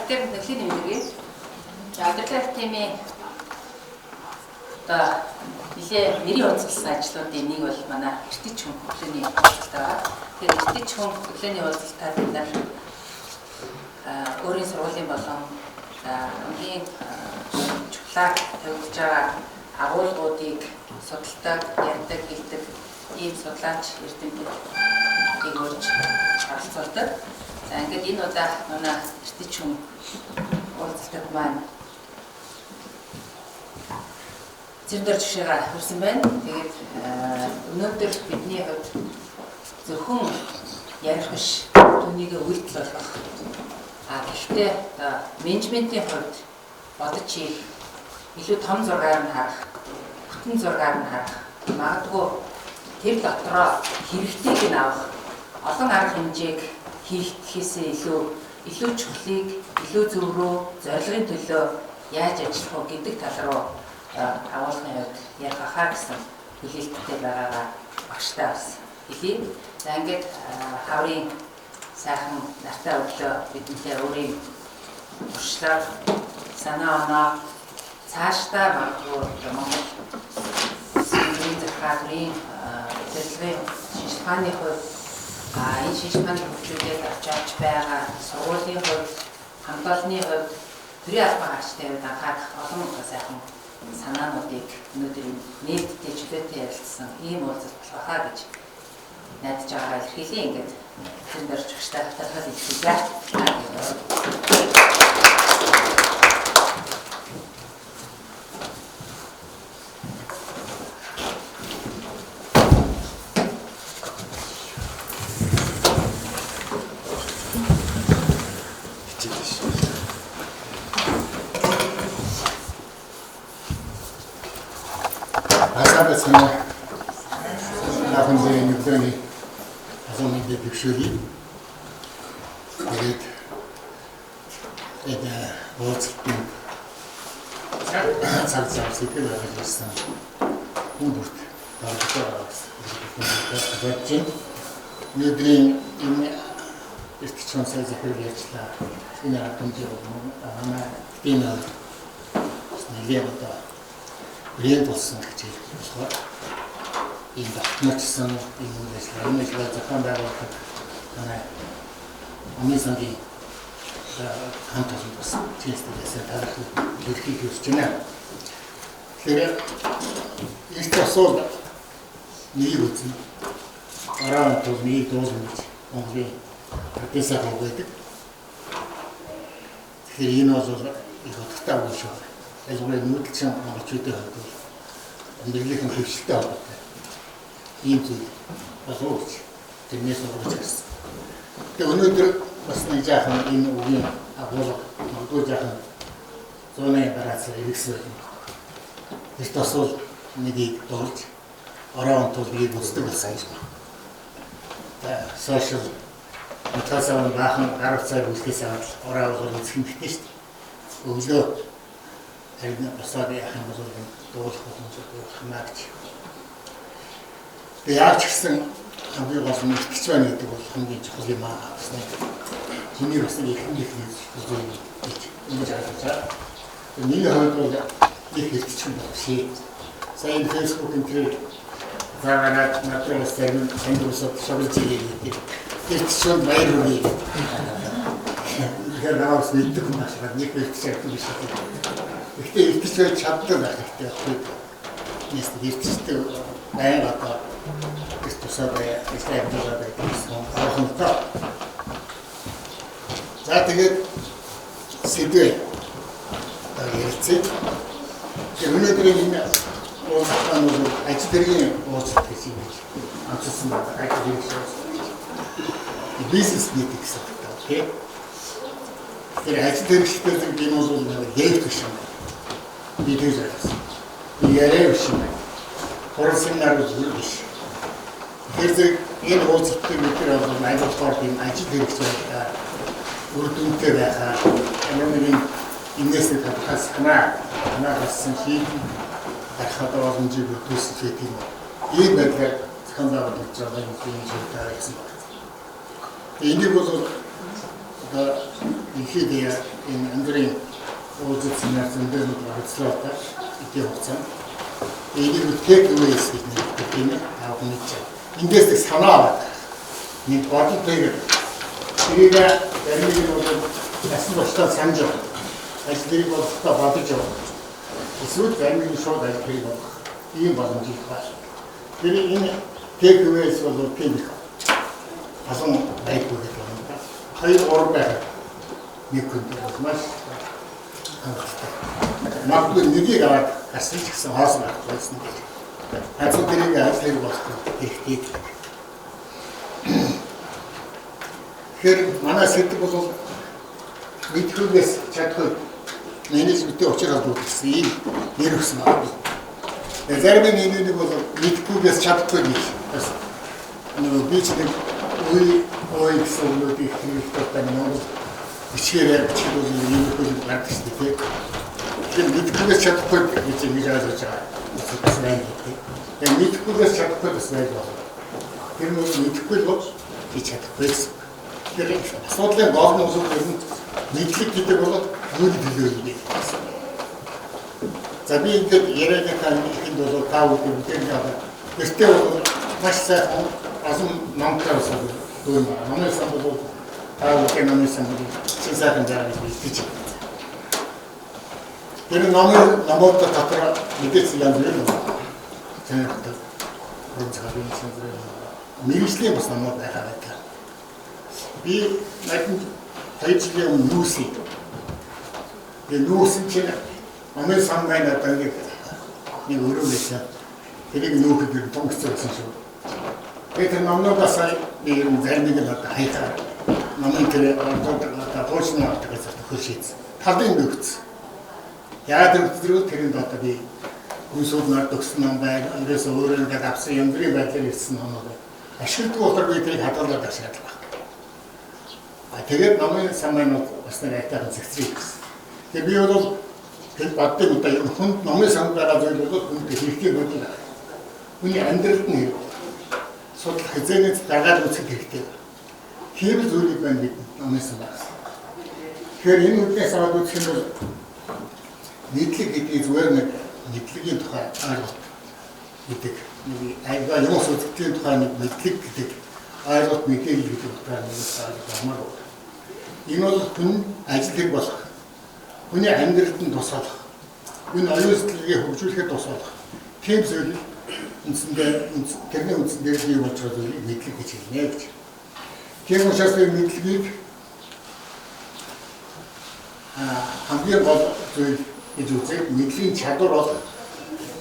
Алдар нэлийн нэмэрээ. Алдар тэмээ одоо нэлээ нэрийн уулзсан ажлуудын нэг бол манай эртэж хүн хөглөөний уулзалт байгаа. Тэгэхээр эртэж хүн хөглөөний уулзалтаар бид нар өөрийн сургуулийн болон хамгийн чухлаар тавьж байгаа агуулгуудыг судалдаг, ярьдаг, хэлдэг ийм судлаач эрдэмтдийг урьж оролцуулдаг. За ингээд энэ удаа манай эртэж хүн уулзалтад маань зөрдөр жишээгээ хүрсэн байна. Тэгээд өнөөдөр бидний хувьд зөвхөн ярих биш, түүнийг үйлдэл болгох. Гэхдээ менежментийн хувьд бодож хийх илүү том зургаар нь харах, бүтэн зургаар нь харах, магадгүй тэр дотроо хэрэгтэйг нь авах, олон арга хэмжээг хийхээсээ илүү чухлыг илүү зөв рүү зорилгын төлөө яаж ажиллах вэ гэдэг тал руу агуулгын хувьд ярих хаа гэсэн хүлээлттэй байгаагаа багштай бас хэлье. За ингээд хаврын сайхан нартай өглөө бидэнтэй өөрийн туршлага, санаа оноо цаашдаа магадгүй Монгол сүмийн захиргааны зөвлөгөө шинжилгээний хувьд энэ шинжилгээний хөгжүүлэлт авч байгаа сургуулийн хувьд, хамгааллын хувьд, төрийн албан хаагчдын хувьд анхаарах олон сайхан санаануудыг өнөөдөр нээлттэй чөлөөтэй ярилцсан ийм уулзалт болохаа гэж найдаж байгаагаа илэрхийлье. Ингээд тэнд орж өгчтэй талхал илэрхийлье. Тэгээд энэ уулзалтын цаг зэвсэгтэй байгуулсан хүндүрт байгууллагаас өнөөдрийн энэ эртчүүн сайн захирал ярьчлаа. Энэ хамтдаа манай тийм нэлээд одоо брэнд болсон гэж болохоор энэ батмачсан энэ үйлчлэл зохион байгуулалт манай Амисангийн хамт олон бас тиймээс тарих ерхий хийж байна. Тэгэхээр их тосол нэг үгүй. Араа тул нэг дуулсан гэж Монголын ардсаа хавдаг. Тэгэхээр энэ бол их утгатай үг шүү. Ялангуяа нүүдэлчин монголчуудын хувьд амьдралын хөвшилтэй холбоотой. Ийм зүйл боловч тэрнээс урагч гэсэн. Тэгээ өнөөдөр бас нэг жаахан энэ үгийн агуулга магадгүй жаахан зууны бараацаа эргэсэн юм. Их тосол нэгийг дуулж орон тулгийг үздэг болсон юм. Сошиал метасаа баахан арга цаг үлдээс аваад ороо бол үзэх юм битээ шүү дээ. Өглөө харин басаад яах юм бол дуулах боломжтой хамаач. Тэгээ яаж ч гэсэн хамгийн гол нь итгэж байна гэдэг бол хамгийн чухал юм аа. Чиний бас нэг их ингэж харагдаж. Миний хувьд бол их итгэж байна шээ. Сайн Facebook-ын тэр заагаад надаас зарим эндүүсээ шоглож ирэв. Итгэж баяр хүргэе. Тэгэхээр наавс мэддэг юм байна. Нэг итгэж байгаа юм шиг. Гэхдээ итгэж чаддаг байх хэрэгтэй. Нийт итгэжтэй байнга одоо тусаад истайдгаа байсан ахынтай. За тэгээд сэдвээ ярилцъя. Өнөөдрийн энэ уулзалтанд ажил хэргийн уулзалт гэсэн юм байна. Анцсан байна. Ажил хэрэг бизнес нийт гэсэн үг тийм. Тэр ажил хэрэгчдийн юм бол яг биш юм. Би тэр зэрэг. Би яриа биш юм. Хорсын нар биш. Тэгэхээр энэ уулзалтыг өдөр болгон айлтгаар тийм ажил хэрэгч байхаа үр дүнтэй байхаа энэ инээс татгаас ханаагасан хийх дахиад олон зүйл төсөлт юм. Энэ байдлаар зохион байгуулж байгаа юм зүйл тариасан байна. Энийг бол одоо ихэд энэ Андрийн уулзсан зөндөө харилцлаа та идэв хугацаа. Энийг take aways гэж нэрлэдэг юм аа хүмүүс. Эндээс санаа аваад нэг бодол дээр тэрийг баримыг нь бол асуу баштаа санаж байна. Ажлыг болохоо бодож байна. Эсвэл баримыг нь шууд ажлыг болох ийм боломж их байна. Тэр энэ take aways бол тийм их. Асуу байхгүй гэдэг юм да. Хоёр уран байх. Нэг хүн маш магадгүй нэгийг аваад асууж гисэн хаос байхгүй гэсэн. Хацуу тэрийг ажлыг болохгүй хэрэгтэй. Тэгэхээр манай сэдв бол мэдхүйгээс чадахгүй менежментийн учир холбогдсон ийм нэр өгсөн байна. Зарим нэг бол мэдхүйгээс чадахгүй гэж бас нөгөө би ч нэг ой гэсэн үгүүдийг хэлэхдээ байна. Бичгээр бичвэл юм хөл гардаг шүү дээ. Тэгэхээр мэдхүйгээс чадахгүй гэж нэг ойлгож байгаа. Тэгээд мэдхүйгээс чадахгүй бас байдаг. Тэр нь мэдхгүй бол би чадахгүй гэсэн. Тэгэхээр асуудлын гол нь ер нь мэдлэг гэдэг бол юу хэлээ юм. За би ингээд ярианыхаа ихэнд бол таа үгүй гэдэг юм. Гэртээ бол маш сайхан асуум намтаа усаа дүүм. Манай сан бол таа үгүй намын сан бол сайхан дараа гэж. Тэр намууд татвар мэдээж юм байна. Танайхад өнцгөрийн цэвэр мэргэжлийн бас намууд байгаа гэдэг. Би надад 2 жилийн өмнө нүүсээ. Тэгээ нүүсэн чинь манай сан байна одоо нэг өрөөлөөсөн. Тэрийг нүүхэд томцсон шүү. Тэр намнуудаас ийм зармиг нь одоо хайхаа. Намын тэр одоо хоошны авдаг гэсэн хөлшийц. Талын нөхц. Яагаад гэвэл тэрэнд одоо би хүнсүүд нар төгсөн юм байна. Андээс өөрөө ингээд авсан юмдрын байдлаар ирсэн юм байна. Ашигладаг утгаар би тэрийг хадгалаад ашиглах байна. Тэгээд намын самайнууд бас нэг айтайхан зэгцрийг гэсэн. Тэгээд би бол тэр баддаг удаа юм хүнд намын самд байгаа зүйл бол хүнд хэрэгтэй бодол. Хүний амьдралд нь судлах хязгаарыг дагаад үзэх хэрэгтэй. Тийм зүйлийг байна бид намын самаас. Тэгэхээр энэ үднээс аваад үзэх нь бол мэдлэг гэдэг зүгээр нэг мэдлэгийн тухай ойлголт гэдэг. Нэг айгаа юм үзэгдлийн тухай нэг мэдлэг гэдэг ойлголт мэдээлэл гэдэг утгаар нэг ойлгомоор. Энэ бол хүн ажлыг болох, хүний амьдралд нь тусалах, хүний оюун сэтгэлгээ хөгжүүлэхэд тусалах. Тийм зүйл үндсэндээ тэрний үндсэндээ бий болж байгаа зүйлийг мэдлэг гэж хэлнэ гэж. Тийм учраас би мэдлэгийг хамгийн гол зүйл гэж үзээд мэдлийн чадвар бол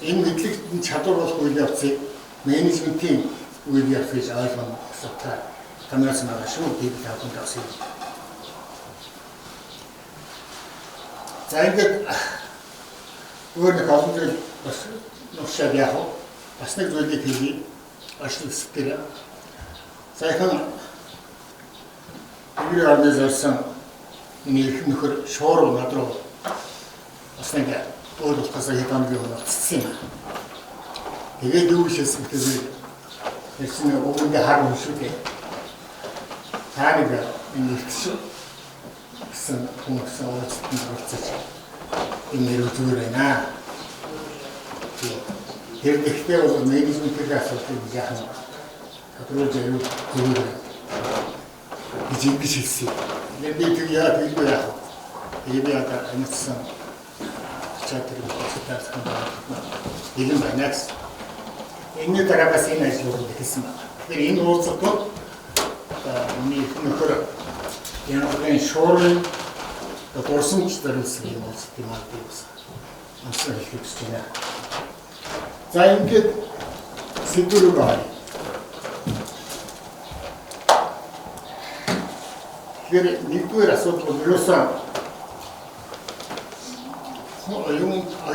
энэ мэдлэгийн чадвар болох үйл явцыг менежментийн үйл явц гэж ойлгоно гэсэн танаас байгаа шүү дээ тавтан тавсан. За ингээд өөр нэг олон зүйл бас нуушаад яах вэ? Бас нэг зүйлийг хэлье. Ашиг сэтгэл. Сайхан бидний орны зорьсон нэрх нөхөр шууруу над руу бас нэг өөр болохоос хятадгийн болцсон юм. Тэгээд юу хийсэн гэвэл ясны өвөндө хар өмшүүлээ. Та нэг энэ ихсэн хүмүүс уулзсан болцож энэ нэр зүгээр байна. Тэр ихтэй бол менежментийн асуудал яах вэ? Тодорхой зөв гэж хэлсэн. Би тэг яа хэлгүй яах вэ? Би одоо амьдсан чатэр хөтөлбөрт ийм байнаас энэ дараагаас энэ ажлууд хийсэн байна. Тэгэхээр энэ уулзалтууд миний нөхөр янгийн шуурын дурсамж зориулсан юм уулзалт юм аа гэсэн. Амсаа хэлэх гэж байна. За ингээд сэдвэр байна. Тэгэхээр нэгдүгээр асуудал бол ерөөсөө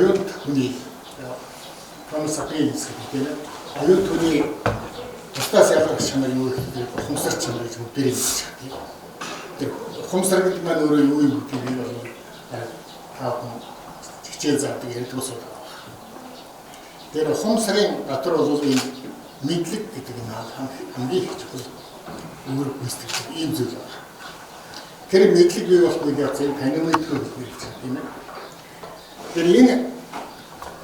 оюут хүний томсапинс гэдэг нь оюут хүний тусдаас ялгах чанар юу гэдэг ухамсар чанар гэж бүгдээрээ хэлж байгаа. Тэр ухамсар гэдэг маань өөрөө юу юм гэдгийг бол таахан хичээл заадаг ярьдаг ус байна. Тэр ухамсарын дотор бол энэ мэдлэг гэдэг нь хамгийн их чухал үүрэг гүйцэтгэх ийм зүйл байна. тэр мэдлэг бий болохгүй явцыг таны мэдгүй гэж хэлж байгаа тийм ээ. Тэр энэ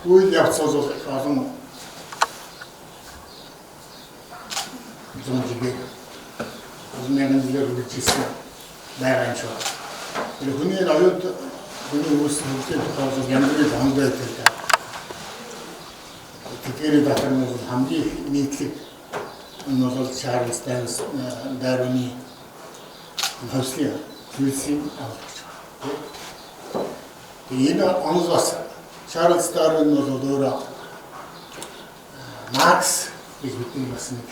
үйл явц бол олон зүүнжигээ мянган жилээр үргэлжилсэн байгаа юм шиг. Тэр хүний аюуд хүний үүссэн хөгжлийн тухай бол ямар нэг хангай байдаг. Тэгэхээр батар нь хамгийн нийтлэг энэ бол Чарльз Дарвины хавслын зүйлсийн авч. Энэ онол бас Чарльз Дарвин бол өөрөө Маркс гэж бидний бас нэг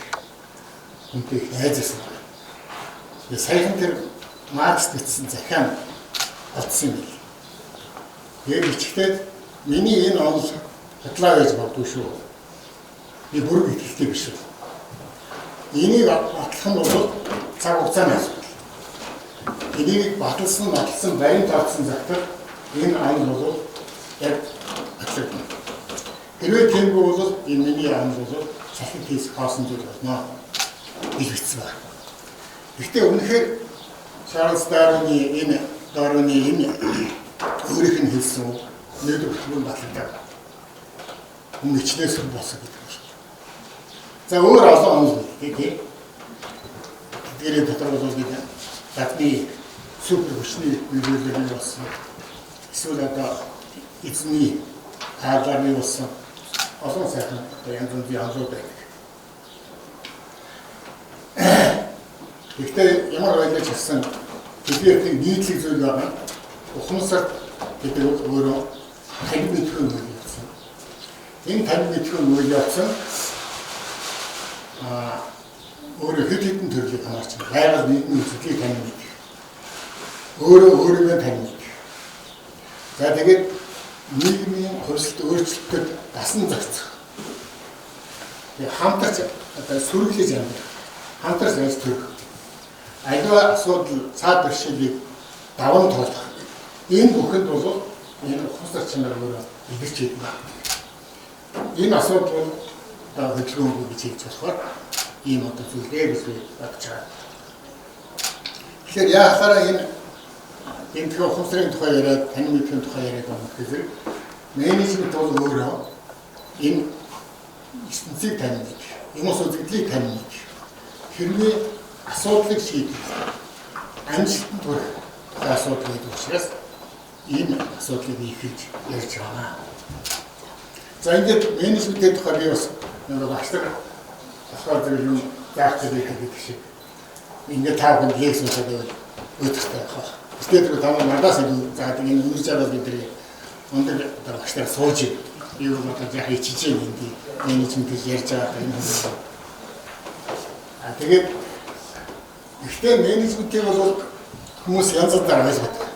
үнтэй найзсан. Тэгээ саяхан тэр Маркс гэсэн захиан олдсон юм. Яг ичгтээ миний энэ онол хатлаа гэж боддог шүү. Би бүр итгэлтэй биш үү. Энийг батлах нь бол цаг хугацааны асуудал. Энийг баталсан барин тавцсан захтар энэ онол бол яг батлагдана. Хэрвээ тиймгүй бол энэ миний онол бол цахим хийх хоосон зүйл болно. гэж бичсэн байна. Гэхдээ үнэхээр Чарльз Дарвины энэ өөрийнх нь хэлсэн нөлөө бүхэн баталдаг. Өмнөчнээс болсон гэдэг юм шиг. За өөр олон онол тийм. Тэгээд дотор бол нэг гадны супер хүчний үйлдвэрлэл болсон. Эсвэл одоо эзний хаалганы болсон олон сайхан янз бүрийн онолууд байдаг. Гэхдээ ямар байлаач гэсэн тэдний нийтлэг зүйл байгаа. Ухамсар гэдэг өөрөө 50 мэтрийн үйл явсан. Энэ 50 мэтрийн үйл явсан өөрөө хэд хэдэн төрлийг хамаарч байна. Байгаль нийгмийн үзэгдлийг тань мэдэх. Өөрийгөө тань мэдэх. За тэгээд нийгмийн хөрсөлт өөрчлөлтөд дасан зохицох. Тэгээд хамтарч одоо сүргэлж амьдрах. Хамтарч яаж төрөх. Аливаа асуудал цаад бэрхшээлийг даван туулах. Энэ бүхэнд бол энэ ухамсар чанар өөрөө илэрч байна. Энэ асуудал одоо хөдөлгөөнгүй гэж хэлж болохоор ийм одоо зүйлээ гэж бодож байгаа. Тэгэхээр яахаараа энэ тхөө ухамсарын тухай яриад, тань мэдхийн тухай яриад байгаа гэхээр менежмент бол өөрөө энэ ертөнцийг тань мэдэх, юмс үзэгдлийг тань мэдэх. Хэрвээ асуудлыг шийдэх, амжилтанд хүрэх асуудал гэдэг учраас энэ асуудлыг ихэж ярьж байгаа. За ингээд менежментийн тухай би бас нэг багшлаг болохоор тэр юм заах гэдэг шиг ингээд таавал лекцэн хийгээд өдөртэй авах. Эсвэл тэр надаас илүү заадаг энэ үнэрч аваад бидний өндөр багшлаар сууж юу одоо яг хичээж энэ менежментийг ярьж байгаа энэ хүмүүс. Тэгээд ихтэй менежментийг бол хүмүүс янз бүрээр ойлгодог.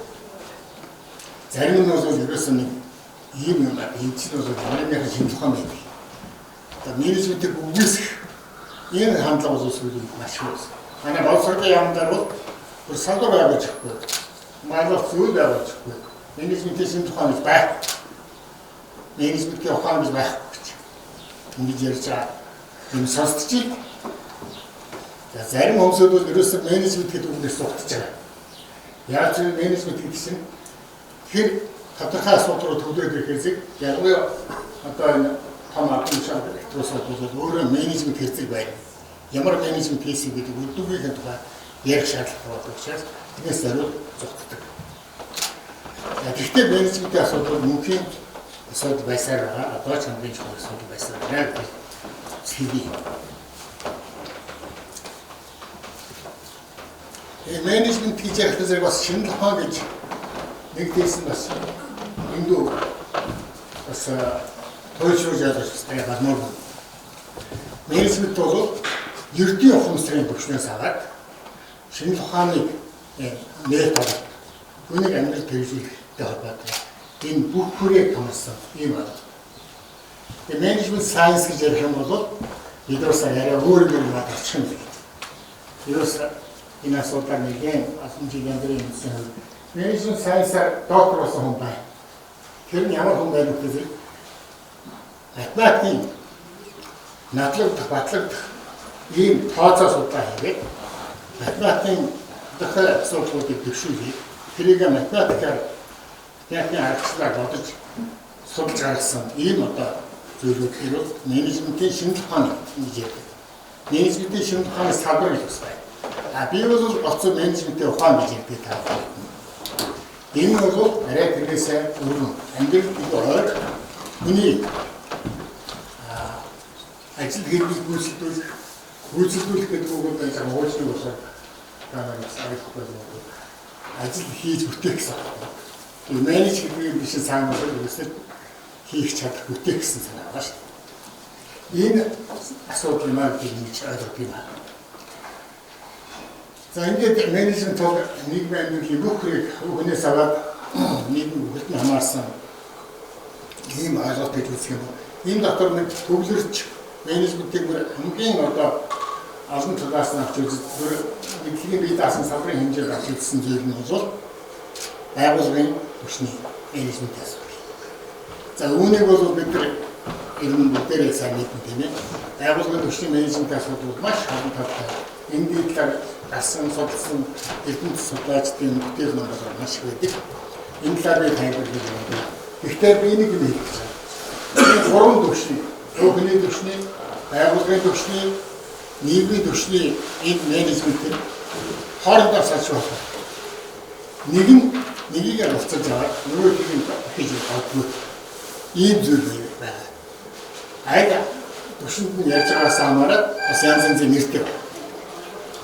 Зарим нь бол ерөөсөн нэг ийм юм байна. Энэ чинь бол манайхын шинж ухаан байдаг. Одоо менежментийг үгүйсэх энэ хандлага бол сүүлийн маш их байсан. Манай боловсролын яамдаар бол бүр салбар байгуулж өгөхгүй. Манай зүйл байгуулж өгөхгүй. Менежментийн шинж ухаан гэж байх. Менежментийн ухаан гэж байхгүй. Ингэж ярьж байгаа. Энэ сонсдчих. За зарим хүмүүсүүд бол ерөөсөө менежмент гэдэг үгнээс суугдаж байгаа. Яг зөв менежмент гэдэг чинь тэр тодорхой асуудал руу төвлөрөөд ирэхээс ялангуяа одоо энэ том албан шалгалт электроосод бол өөрөө менежмент хэрэгцээг байна. Ямар менежмент хийсэн гэдэг үдүгийн тухай ярих шаардлага байдаг учраас тэгээс зориуд зогтдог. Гэхдээ менежментийн асуудал мөнхийн асуудал байсаар байгаа. Одоо ч хамгийн чухал асуудал байсаар байна гэж хэлье. Менежмент гэж ярих зэрэг бас шинэ ухаан гэж нэг дэсэн бас эндүү бас тойлшруулж ялгаж байна. Менежмент бол ердийн ухамсарын төвчнөөс аваад шинэ ухааныг нээлт авах, түүнийг амьдрал хэрэгжүүлэхтэй холбоотой энэ бүх хүрээг хамаарсан юм байна. Тэгээ менежмент сайенс гэж ярих юм бол бид бас яриа өөр юм бодчих юм. Ерөөс энэ асуудал нэгэн асуумжийн яндрын юмсан. Менежмент сайенсаар доктор болсон хүн байна. Тэр нь ямар хүн байх вэ гэхээр математикийн батлагдах ийм тооцоо судалгаа хийгээд математикийн дахиад асуудлуудыг дэвшүүлээ. Тэрийг математикаар яахны аргачлалаар бодож судалж гаргасан ийм одоо зүйлүүдээр бол менежментийн шинжлэх ухааны гэж ярьдаг. Менежментийн шинжлэх ухааны салбар гэж байна. Би бол олцсон менежментийн ухаан гэж ярьдаг таа. Энэ бол арай тэрнээсээ өргөн амьдралд ойр хүний ажил хэргийг гүйцэлдүүлэх гэдэг үг бол яг хуучин болохоор таанаас ойлгохгүй байна. Ажил хийж бүтээх гэсэн. Энэ менеж гэдэг биш сайн бол үсэл хийх чадах бүтээх гэсэн санаа байна шүү дээ. Энэ асуудал маань гэж ойлгох юм байна. За ингээд менежмент бол нийгмийн амьдралын бүх хэрэг хүнээс аваад нийгмийн бүхэлд нь хамаарсан ийм ойлголт гэж үзэх юм. Энэ дотор нэг төвлөрч менежментийг хамгийн одоо олон талаас нь авч үзэх эдгээр бие даасан салбарын хэмжээнд авч үзсэн зүйл нь бол байгууллагын түвшний менежмент асуудал. За үүнийг бол бид нар энэ бүтээрээ сайн мэднэ тийм ээ. Байгууллагын түвшний менежмент асуудал бол маш олон талтай. Энэ дэдлэр гасан судалсан эрдэнэ судлаачдын бүтээл номер маш их байдаг. Энэ талаар тайлбарлаж байна. Гэхдээ би энийг хэлэх гэж байна. Гурван түвшний, өвгөний түвшний, байгууллагын түвшний, нийгмийн түвшний энэ менежментээр хоорондоо салшруулах. Нэгийг олцож аваад нөгөөдгийг нь хийж авах ийм зүйл байна. Айда түвшинд нь ярьж байгаас хамаарат бас янз янзын нэртэй байна.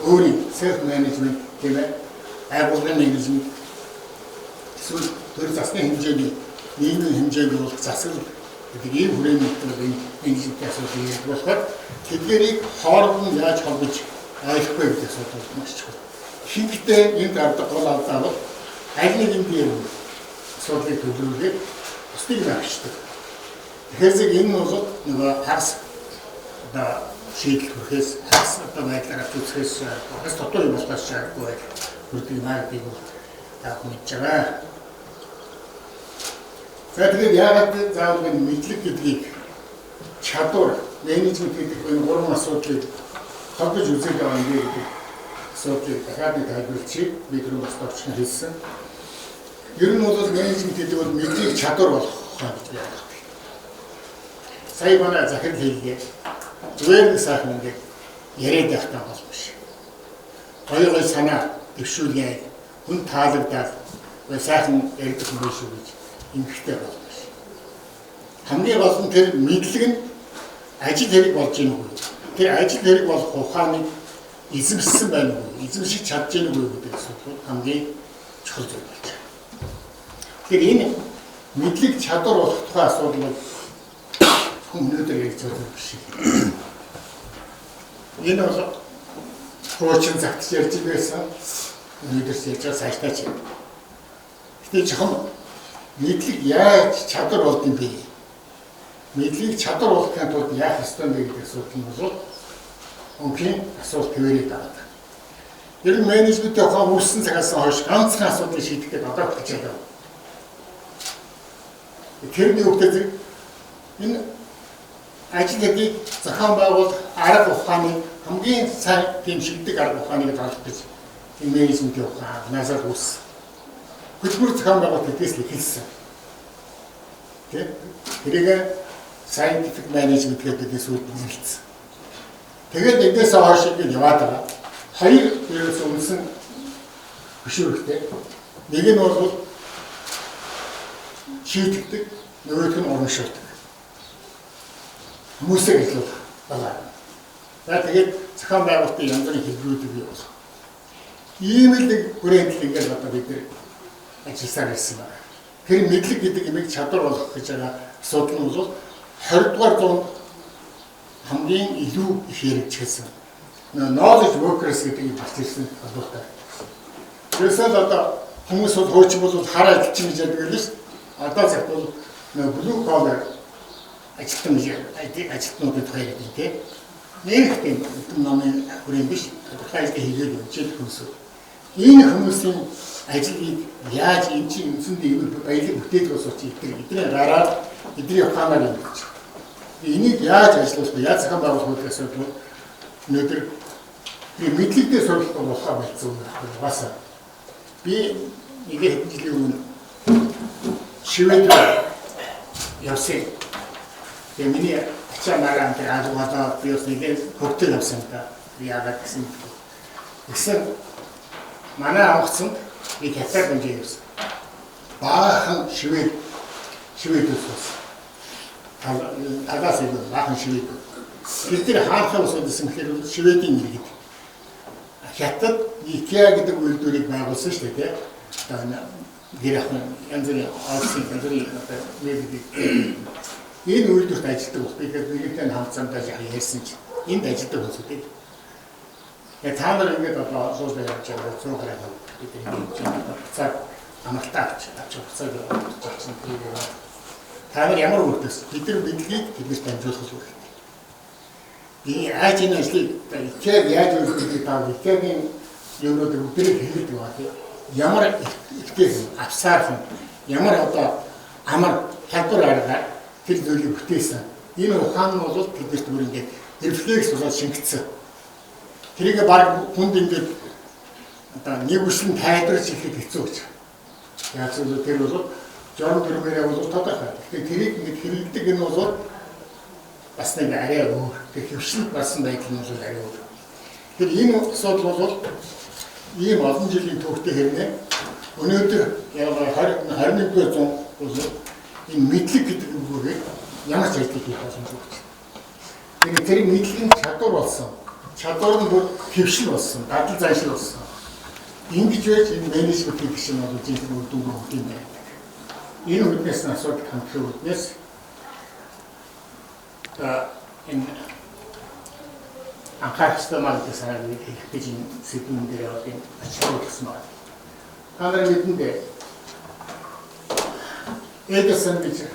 Өөрийн self management тийм ээ, байгууллагын менежмент эсвэл төр засгийн хэмжээний нийгмийн хэмжээний бол засал гэдэг ийм хүрээндээ менежмент асуудал ярьж болохоор тэдгэрийг хооронд нь яаж холбож ойлгохгүй гэдэг асуудал маш чухал. Хинхдээ энэ гардаг гол алдаа бол аль нэг юм асуудлыг төлөвлөгээд бусдыг авчдаг. Тэгэхээр энэ нь бол нөгөө харс одоо шийдэл хүрэхээс хагас одоо байдлаар үзэхээс бас дотор юм болохоос шаардлагагүй байдал хүрдэг юм аа гэдэг нь таах мэдж байгаа. За тэгээд яагаад заавал мэдлэг гэдгийг чадвар менежмент гэдэг энэ гурван асуудлыг холбож үзэх байгаа юм гэдэг асуудлыг дахиад нэг тайлбарлчих. Би түрүү бас товчхон хэлсэн. Ер нь бол менежмент гэдэг бол мэдлэг чадвар болох гэж байна. Сая манай захирал хэллээ. Зүгээр нэг сайхан ингээд яриад байхдаа бол биш. Гоё санаа дэвшүүлээ. Хүн таалагдаад сайхан ярьдаг юм биш үү гэж ингэхтэй бол биш. Хамгийн гол нь тэр мэдлэг нь ажил хэрэг болж ийн үгүй. Тэр ажил хэрэг болох ухааныг эзэмшсэн байна уу? Эзэмшиж чадж ийн үгүй гэдэг асуудал хамгийн чухал зүйл байна. Тэгэхээр энэ мэдлэг чадвар болох тухай асуудал бол өнөөдөр ярьж байгаа биш. Энэ бол хуучин загтж ярьж байсан. Өнөөдөр ярьж байгаа цаашдаа ч юм. Гэтэл жоохон мэдлэг яаж чадвар болд юм бэ? Мэдлэг чадвар болохын тулд яах ёстой вэ гэдэг асуудал нь бол өнхийн асуулт хэвээрээ байгаа. Ер нь менежментийн ухаан үүссэн цагаас хойш ганцхан асуудлыг шийдэх гэдэг одоо болж байгаа. Тэрний үгтэй энэ ажил гэдгийг зохион байгуулах арга ухааны хамгийн сайн тийм шигдэг арга ухааныг олох гэж энэ менежментийн ухаан насаар үүссэн. Хөтөлбөр зохион байгуулалт гэдгээс л эхэлсэн. Тэрийг scientific management гэдэг зүйл нэрлэсэн. Тэгээд эндээс хойш ингэ яваад байгаа. Хоёр ерөөс өмнөсөн хөшөөрөлтэй. Нэг нь бол шийдэгдэг, нөгөөх нь урамшуулдаг. Хүмүүсийг хэлүүлэх байна. За тэгээд зохион байгуулалтын янз бүрийн хэлбэрүүдийг бий болгох. Ийм л нэг хүрээнд л ингээд одоо бид нэр ажилласаар ирсэн байна. Тэр мэдлэг гэдэг имийг чадвар болгох гэж байгаа асуудал нь бол 20 дугаар зуунд хамгийн илүү их хэрэгжүүлсэн. Knowledge workers гэдэг юм батлсан асуудалтай. Тэрсэл одоо хүмүүс бол хуучин бол хар ажилчин гэж яддаг л шүү. Одоо цагт бол blue collar ажилтнуудад хоёр гэдэг тийм. Нэг тийм номын хүрээнд биш. Тодорхой ажил хийгээд үжил хүмүүс. Энэ хүмүүсийн ажлыг яаж энэ чинь үндсэндээ ийм баялаг бүтээдэг болов чи эдгээр гараад эдний ухаанаар юм гэж. Энийг яаж ажиллуулах вэ? Яаж зохион байгуулах вэ гэсэн үг өнөөдөр Би мэдлэгдээ суралцах болохоо болсон юм байна. Би нэг хэдэн жилийн өмнө Швед явсан. Тэгээ миний ачаа маргаан дээр ажуулаад би бас нэг хөгтөд явсан та. Би яагаад гэсэн. Гэсэн манай авахсан би хятад хэмжээ явсан. Баахан Швед ус. Агаас ийм баахан Швед. Тэр хаанхаа ус гэсэн хэрэг Шведийн нэр. Хятад IKEA гэдэг үйлдвэрийг байгуулсан шүү дээ. Гэр ахын янз бүрийн офисын янзбүрийн энэ үйлдвэрт ажилладаг бол би нэгэнтэй хамтсандаа ярьсан чинь энд ажилладаг хүмүүс үү. Тэгээ та нар ингээд одоо суулж явж байгаа цог гараад бид энэ цаг амралтаа авч хугацааг авч байгаа. Та нар ямар үйлдвэрс бид нар бидлийг тэднээс дамжуулах зүйл. И яаж энэ ажлыг IKEA яаж үйлдвэрлэдэг таа IKEA-гийн юмнууд өдрийг хэлдэг байна. Ямар ихтэй авсаар ямар одоо амар хялбар арга тэр зүйлийг бүтээсэн. Энэ ухаан нь бол тэднэрт бүр ингээд рефлекс болоод шингэцсэн. Тэрийг баг хүнд ингээд одоо нэг үслэн тайлбарч ихэд хэцүү гэж. Яг зөв тэр бол жон дөрмөрөө бол тодорхой. Тэгэхээр тэрийг ингээд хэрэглэдэг энэ бол бас нэг арай өөр. Тэр хөвшил басан байдал нь бол арай өөр. Тэр энэ асуудал бол ийм олон жилийн түүхтэй хэрнээ өнөөдөр яг 21-р зуун бол энэ мэдлэг гэдэг үгээр ямар ч ажил хийх боломжгүй. Тэгээд тэр мэдлэгийн чадвар болсон. Чадвар нь бүр хөвшил болсон, дадал заншил болсон. Ингэж байж энэ менежментийн гишүүн бол жинхэнэ үр дүнг өгөх юм байна. Энэ үднээс нь асуудал хандах үднээс энэ анхаарах ёстой мал гэсэн нэг их гэж сэдвэн дээр яваад энэ ачаалал гэсэн байна. Та нар мэдэндээ Эдисон гэж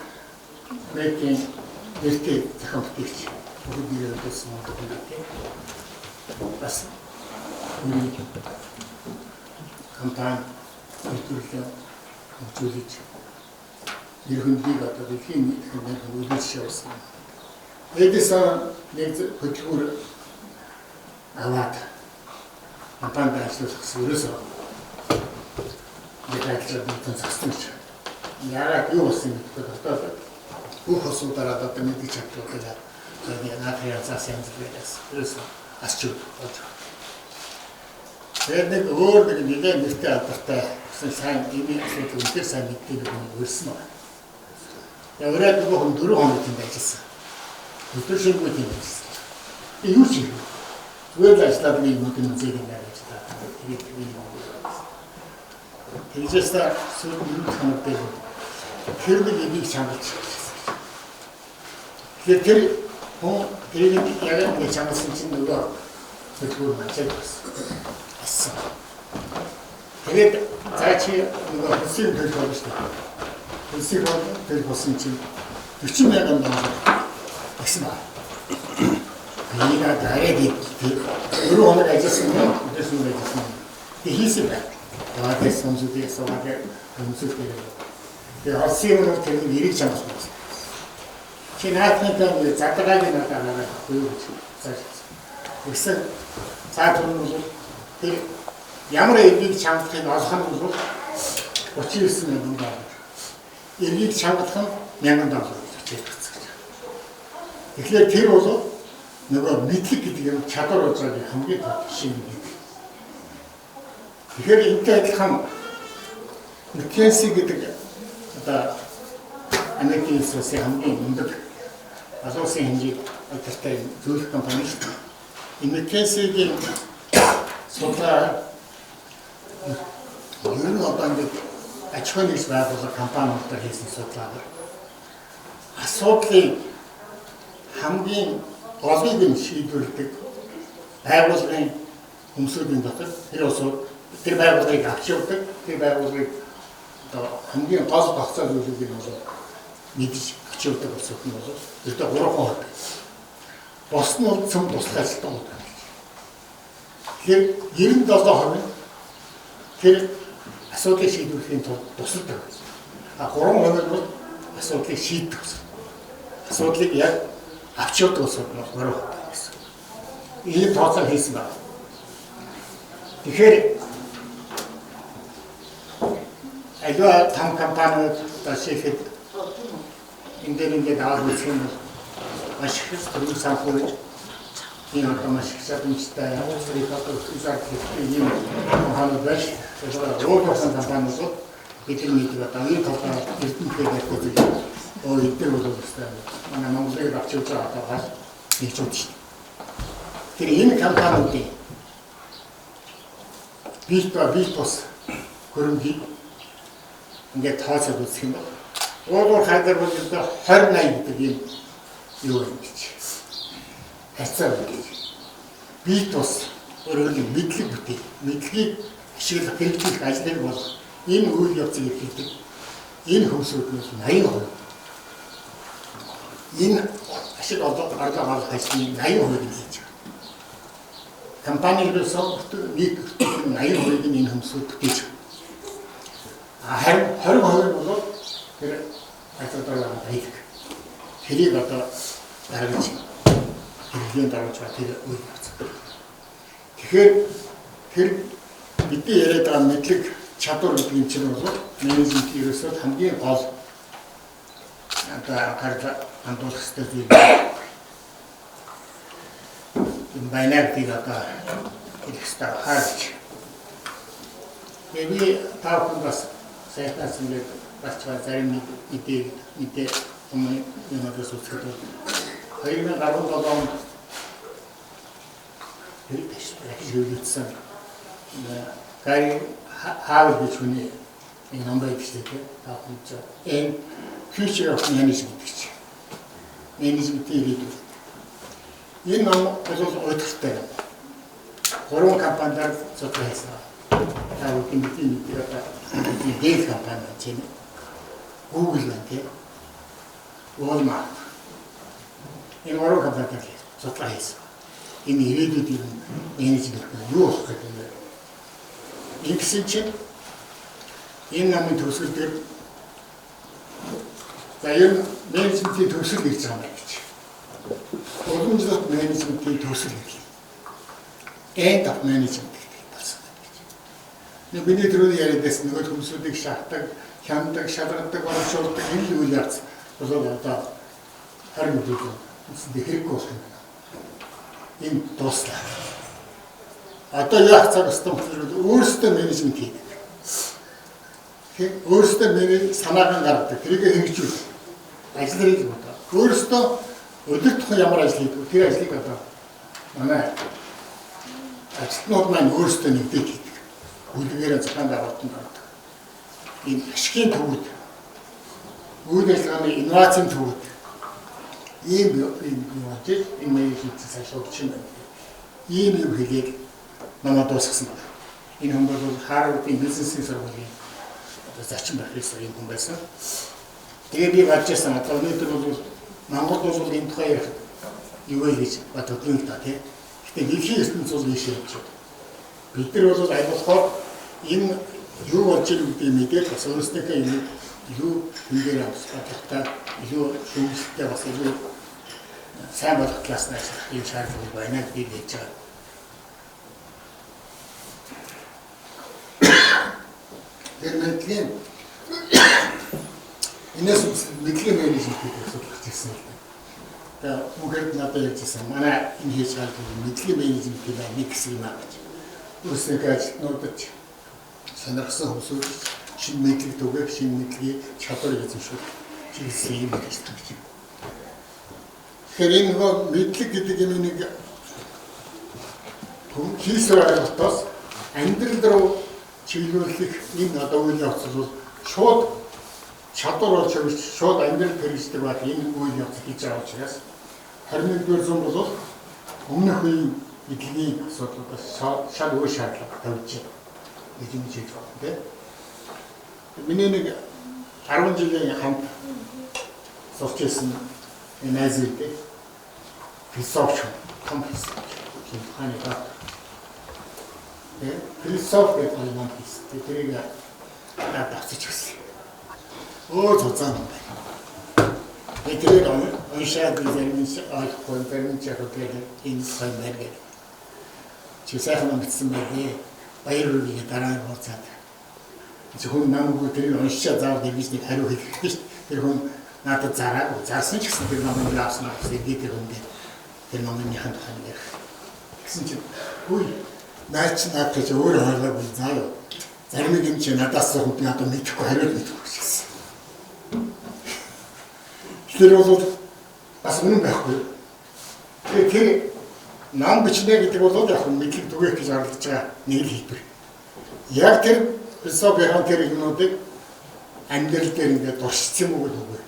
Америкийн нэртэй зохион бүтээгч бүгд нэрэлсэн юм байна. Бас нэг компани үйлдвэрлэл хөгжүүлж ерөнхийдөө одоо дэлхийн хэмжээнд үйлчлэж явсан. Эдисон нэг хөтөлбөр аваад компанид ажиллах ерөөсөө мэдээлэл өгсөн застсан ч яагаад юу болсон гэдэг бодоод бүх асуудалаа одоо мэдээж чадвартай яг наадхаа зас янз бүрээс ерөөсөө асчуу болж байна. Тэгээд нэг өөр нэг нэгэн нэртэй алдартай сайн ийм асуудал үнээр сайн мэддэг юм өрсөн байна. Яг өрөөд нөгөө 4 хоног тэнд ажилласан. Өдөр шөнөгүй тэнд ажилласан. Юу ч юм. Зүгээр л ажиллаад нэг юм үзээд юм байна гэж та. Тэгээс та сүүл нэг хоног дээр тэр нэг энийг чамлж байсан. Тэгэхээр тэр хүн тэрийг яг нэг чамлсан чинь нөгөө зөвхөн мачаад байсан. Тэгээд цаа чи нөгөө хөсийн төлөв болно шүү дээ. Хөсийн төлөв болсон чинь 40,000 доллар гэсэн байна. Энийг дараад өөрөө хоног ажилласан юм. Өдөрсөн ажилласан. Тэг хийсэн байна. Тэгээд сонсогдсон суугаад өмсөлтэй. Тэгээд алсын нь тэр нэрийг чамлсан. Чи наадхын дээр задгааг нь надад юу гэж зааж. Гэсэн цаа түрүүн бол тэр ямар эдийг чамлахыг олох нь бол 39,000 доллар. Эдийг чамлах нь 1,000 доллар гэж хэлсэн. Тэгэхээр тэр бол нөгөө мэдлэг гэдэг юм чадвар үзээд хамгийн шинэ юм. Тэгэхээр энэтэй адилхан McKinsey гэдэг одоо Америкийн улсын хамгийн өндөр олон улсын хэмжээнд алдартай зөвлөх компани шүү дээ. McKinsey-гийн судалгаа ер нь одоо ингээд аж ахуйн нэгж байгууллага компаниудаар хийсэн судалгаа. Асуудлыг хамгийн голыг нь шийдвэрлэдэг байгууллагын хүмүүсийн дотор тэр усууд тэр байгууллагыг авч явдаг, тэр байгууллагыг одоо хамгийн гол тогтцоо зүйлийг нь бол мэдж авч явдаг усууд нь бол өөртөө 3%. Бос нь бол цөм туслах ажилтан байна. Тэгэхээр 97% тэр асуудлыг шийдвэрлэхийн тулд тусалдаг. 3% бол асуудлыг шийддэг. Асуудлыг яг авч явдаг усууд нь 3% байсан. Ийм тооцоо хийсэн байна. Тэгэхээр аливаа том компаниуд ташихэд ингээд аваад үзэх юм бол маш их төрөл санхүүж ийм одоо маш их чадамжтай зэрэг ийм компаниуд байж өөр төрлийн компаниуд бидний нэг одоо энэ толгой эрдэнэтэй байдаг oo эдгээр бол өстэй манай Монголыг авч явж байгаа одоо гал нэгж үү шүү. Тэр энэ компаниудын бит бос хөрөнгөийг ингээд тооцоод үзэх юм бол уур хайдар бол одоо 20-80 гэдэг юм юу юм гэж хацаа гэж бит бос өөрөөр мэдлэг бүтээх мэдлэгийг ашиглах хэрэгжүүлэх ажлыг бол энэ үйл явцыг хийдэг энэ хүмүүсээс 80%. Энэ ашиг орлого ажлын 80% нь хийж байгаа. Компаниудаас нийт 80% нь энэ хүмүүсүүд бүтээж байгаа. Харин 20% бол тэр ажлуудаа хийдэг. Тэрийг одоо дараач хэрэглэн дараач тэр үйл явц. Тэгэхээр тэр бидний яриад байгаа мэдлэг чадвар гэдэг юм чинь бол менежмент ерөөсөө хамгийн гол одоо хандуулах хэрэгтэй зүйл. Энэ байнагдыг одоо хэлэх хэрэгтэй харж. Эний таахгүй бас сайтаас ингээд бачгаа зарим мэдээ өмнө юмнаас үзэхэд 2017 онд хэлсэн гай хаа гэж хүний энэ номбай гэжтэй таахгүй ч энэ future of management гэж. Менежментийн лидер. Энэ ном бол өдөртэй. Гурван компаниар зөвхөн хийсэн. Таавын мэдээ дээл компани чинь Google гэх Walmart. Энэ гурван компаниар зөвхөн хийсэн. Энэ ирээдүйн менежмент юу болох гэдэг юм. Ингэсэн чинь энэ намын төсөл дээр за энэ менежментийн төсөл гэж байгаа юм гэж. Уламжлалт менежментийн төсөл гэж. End of management гэдэг болсон юм гэж. Нэг бидний түрүүний яриадээс нөгөө хүмүүсүүдийг шахдаг, хямдаг, шалгадаг, оруулдаг энэ үйл явц болоод одоо харин үгүй хэрэггүй болох юм. Энэ дуслаа. Одоо яах цаг ёстой бол өөрсдөө менежмент хийдэг. Тэгэхээр өөрсдөө менеж санаагаа гаргадаг. Тэрийг хэрэгжүүлэх. Ажлыг бодоо. Өөрсдөө өдөр тутмын ямар ажил хийдэг тэр ажлыг одоо манай ажилтнууд маань өөрсдөө нэгдээд хийдэг. Үлгээрээ захаан байгуулалтанд гаргадаг. Энэ ашигын төвүүд, үйл ажиллагааны инновацийн төвүүд ийм юм менежментээс ашиглаж байна. Ийм юм хийгээд намайг дуусгасан байна. Энэ хүн бол Харвардын бизнесийн сургуулийн зочин профессор юм хүн байсан. Тэгээ би гаджсан одоо өнөөдөр бол Монгол бол энэ тухай ярих юу вэ гэж бодогдсон та тийм. Гэтэ дэлхийн ертөнцийн цул ийшээ явж байна. Бид нар бол айлуулахаар энэ юу болж байгаа гэдгийг мэдээд бас өөрсдөө юу хэмээр авсгатаа юу шүүмжтэй бас юу сайн болох талаас нь ажиллах юм шаардлага байна гэж хэлж байгаа. Тэрнэтлэн энэс мэдлэг менежмент гэдэг асуудал гэсэн юм. Тэгээ үгээр надад ярьжсэн манай энэ хийж байгаа мэдлэг менежментийн нэг хэсэг юм аа гэж. Өөрсдөө ажилтнуудад сонирхсан хүмүүсүүд шинэ мэдлэг түгээх, шинэ мэдлэгийн чадвар эзэмшүүх чиглэсэн юм гэж хэлж байна. Тэгэхээр энэ мэдлэг гэдэг юм нэг хийсвэр ойлголтоос амьдрал руу чиглүүлэх энэ одоо үйл явц бол шууд чадвар болж байгаа шууд амьдрал хэрэгждэг байх энэ үйл явц хийж байгаа учраас 21-р зуун бол өмнөх үеийн эдлийн асуудлуудаас шал өөр шаардлага тавьж гэж юм хийж байна тийм. Миний нэг 10 жилийн хамт сурч ирсэн энэ азиуд философи том хааны гад философи гэдэг юм байна. Тэрийг авчиж өгсөн. Өөр цоцсон юм байна. Тэр уншаад үзэн ойлгохгүй юм чинь хөдлөж энэ сайн байдаг. Чи сайхан мэдсэн байх. баяр үргийн дараа нь уулзаад зөвхөн намайг тэр уншаа заавал гэж нэг хариу хэлэх гэж тэр хүн надад заасан ч гэсэн тэр намайг авсан гэсэн тэр хүн тэр номынхаа тухай ярих. Гэсэн чинь үгүй наач гэж өөр хоолойгүй заяа. Зарим нэг юм чи надаас зөвхөн би одоо мэдэхгүй хариулт мэдэхгүй гэсэн. Тэр бол бас үнэн байхгүй. Тэр нам бичнэ гэдэг бол яг мэдлэг түгээх гэж оролдож байгаа нэг л хэлбэр. Яг тэр философийн тэр юмнуудыг амьдрал дээр ингээд туршицсан юм уу үгүй.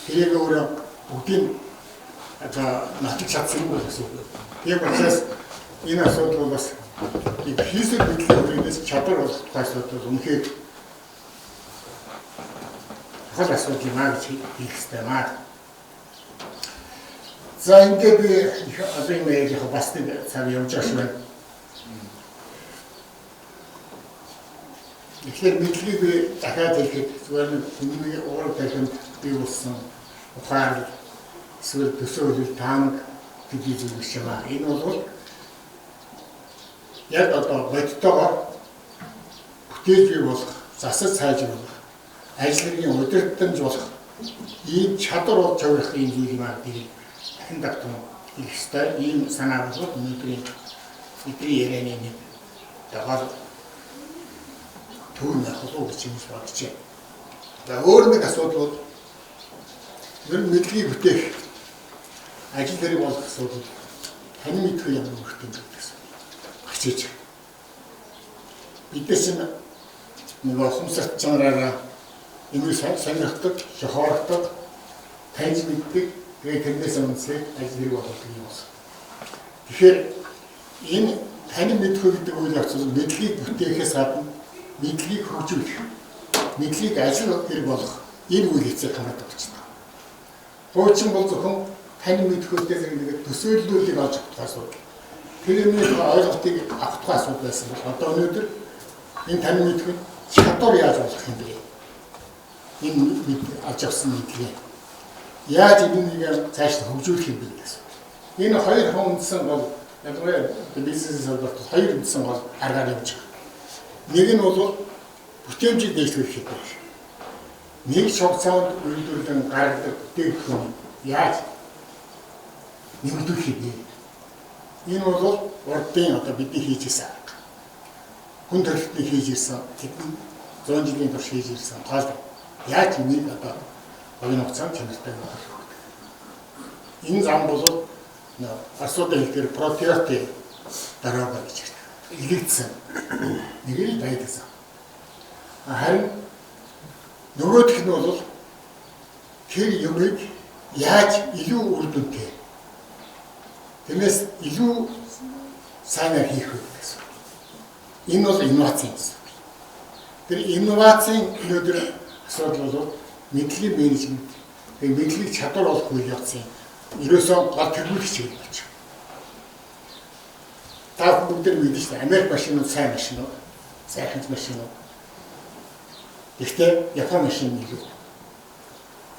Тэрийг өөрөө бүгдийг нотог чадсан юм гэсэн үг. Яг учраас энэ асуудал бол бас физик мэдлэгээс чадвар болох асуудал үнэхээр хол асуудал юм аа гэж хэлэх хэрэгтэй маа. За ингээд би одоо энэ яг бас нэг цаг явж байгаа шүү. Тэгэхээр мэдлэгийг би дахиад хэлэхэд зүгээр нэг хүний уурал тавьсан би болсон ухаан эсвэл төсөөлөл таамаг гэдэг зүйл шиг байна. Энэ бол яг одоо бодтойгоор бүтээж бий болох, засаж сайжруулах, ажлын удирдамж болох ийм чадвар бол цаврах ийм зүйл маань би дахин давтан хэлэх ёстой. Ийм санаа бол өнөөдрийн бидний ярианы нэг дагаар түүний холоо гэж юм бодож байна. За өөр нэг асуудал бол ер нь мэдлэгийг бүтээх ажил дээр болох асуудал тань мэдэх юм хэрэгтэй гэсэн. Хичээж. Бидээс нэг ухамсарт чанараараа энэ сонирхдаг, шохоордог, таньж мэддэг, тэгээд тэрнээс үнсээ ажил дээр болох юм байна. Тэгэхээр энэ тань мэдэх гэдэг үйл явц бол мэдлэгийг бүтээхээс гадна мэдлэгийг хөгжүүлэх, мэдлэгийг ажил хэрэг болох энэ үйл явцыг хамаадаг гэж байна. Хуучин бол зөвхөн тань мэдхүйдээс нэг төсөөллүүдийг олж авах асуудал. Тэр юмны ойлголтыг авах асуудал байсан бол одоо өнөөдөр энэ тань мэдхүйд чадвар яаж болох юм бэ? Энэ олж авсан мэдлэгээ яаж энийг цааш хөгжүүлэх юм бэ гэсэн. Энэ хоёр хүнсэн бол ялангуяа бизнес салбарт хоёр хүнсэн бол аргаар явж байгаа. Нэг нь бол бүтээмжийг дэвшүүлэх хэрэгтэй. Нэг шогцоонд үйлдвэрлэн гаргадаг бүтээгдэхүүн яаж нэмэгдүүлэх юм бэ? Энэ бол урдын одоо бидний хийж ирсэн арга. Хүн төрөлхтний хийж ирсэн, тэдний 100 жилийн турш хийж ирсэн гол яаж энийг одоо оюун хугацаанд чанартай болох вэ? Энэ зам бол асуудал хэлэхээр протеоты дараагаа гэж байна. Илэгдсэн. Нэг л байдсан. Харин нөгөөх нь бол тэр юмыг яаж илүү үр дүнтэй тиймээс илүү сайнаар хийх вэ гэсэн. Энэ бол инновац юм. Тэр инновацийн өнөөдөр асуудал бол мэдлэгийн менежмент, тэр мэдлэг чадвар болох үйл явцын ерөөсөө гол төлөвлөгч юм байна. Та бүгд мэднэ шүү дээ. Америк машинууд сайн машинууд, сайхан машинууд. Гэхдээ Япон машин илүү.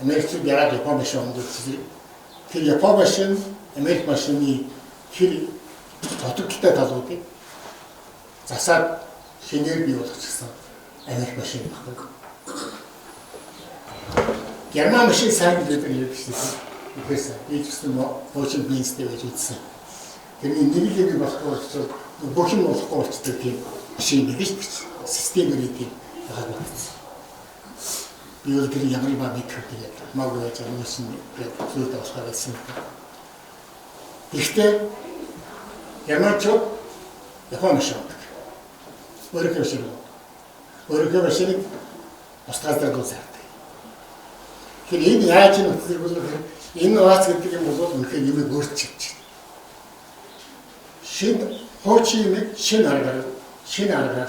Америкчууд яагаад Япон машин онгоцсон? Тэр Япон машин, Америк машины тэр тотогтой талуудыг засаад шинээр бий болгочихсон Америк машин баггүй. Герман машин сайн гэдэг юм шиг байна. Ихээс ийгсэн мочин бинстэй байж үзсэн. Тэрний нэглэгийг болохгүй учраас бүх юм болохгүй болчихдог тийм машин нэг шүү дээ. Системээр тийм яагаад болчихсон. Би өөр тэр ямар юм мэдэх гэдэг магадгүй яаж юм зүйл болохоор байсан. Гэхдээ Ямачо Япон машин. Өөрөөр машиныг устгаалдаг үзэрдэг. Тэгэхээр энэ яаж юм үзэх бол энэ вац гэдэг юм бол үнэхээр юм өөрчлөж байна. Шинэ хуучин юм шинэ аргаар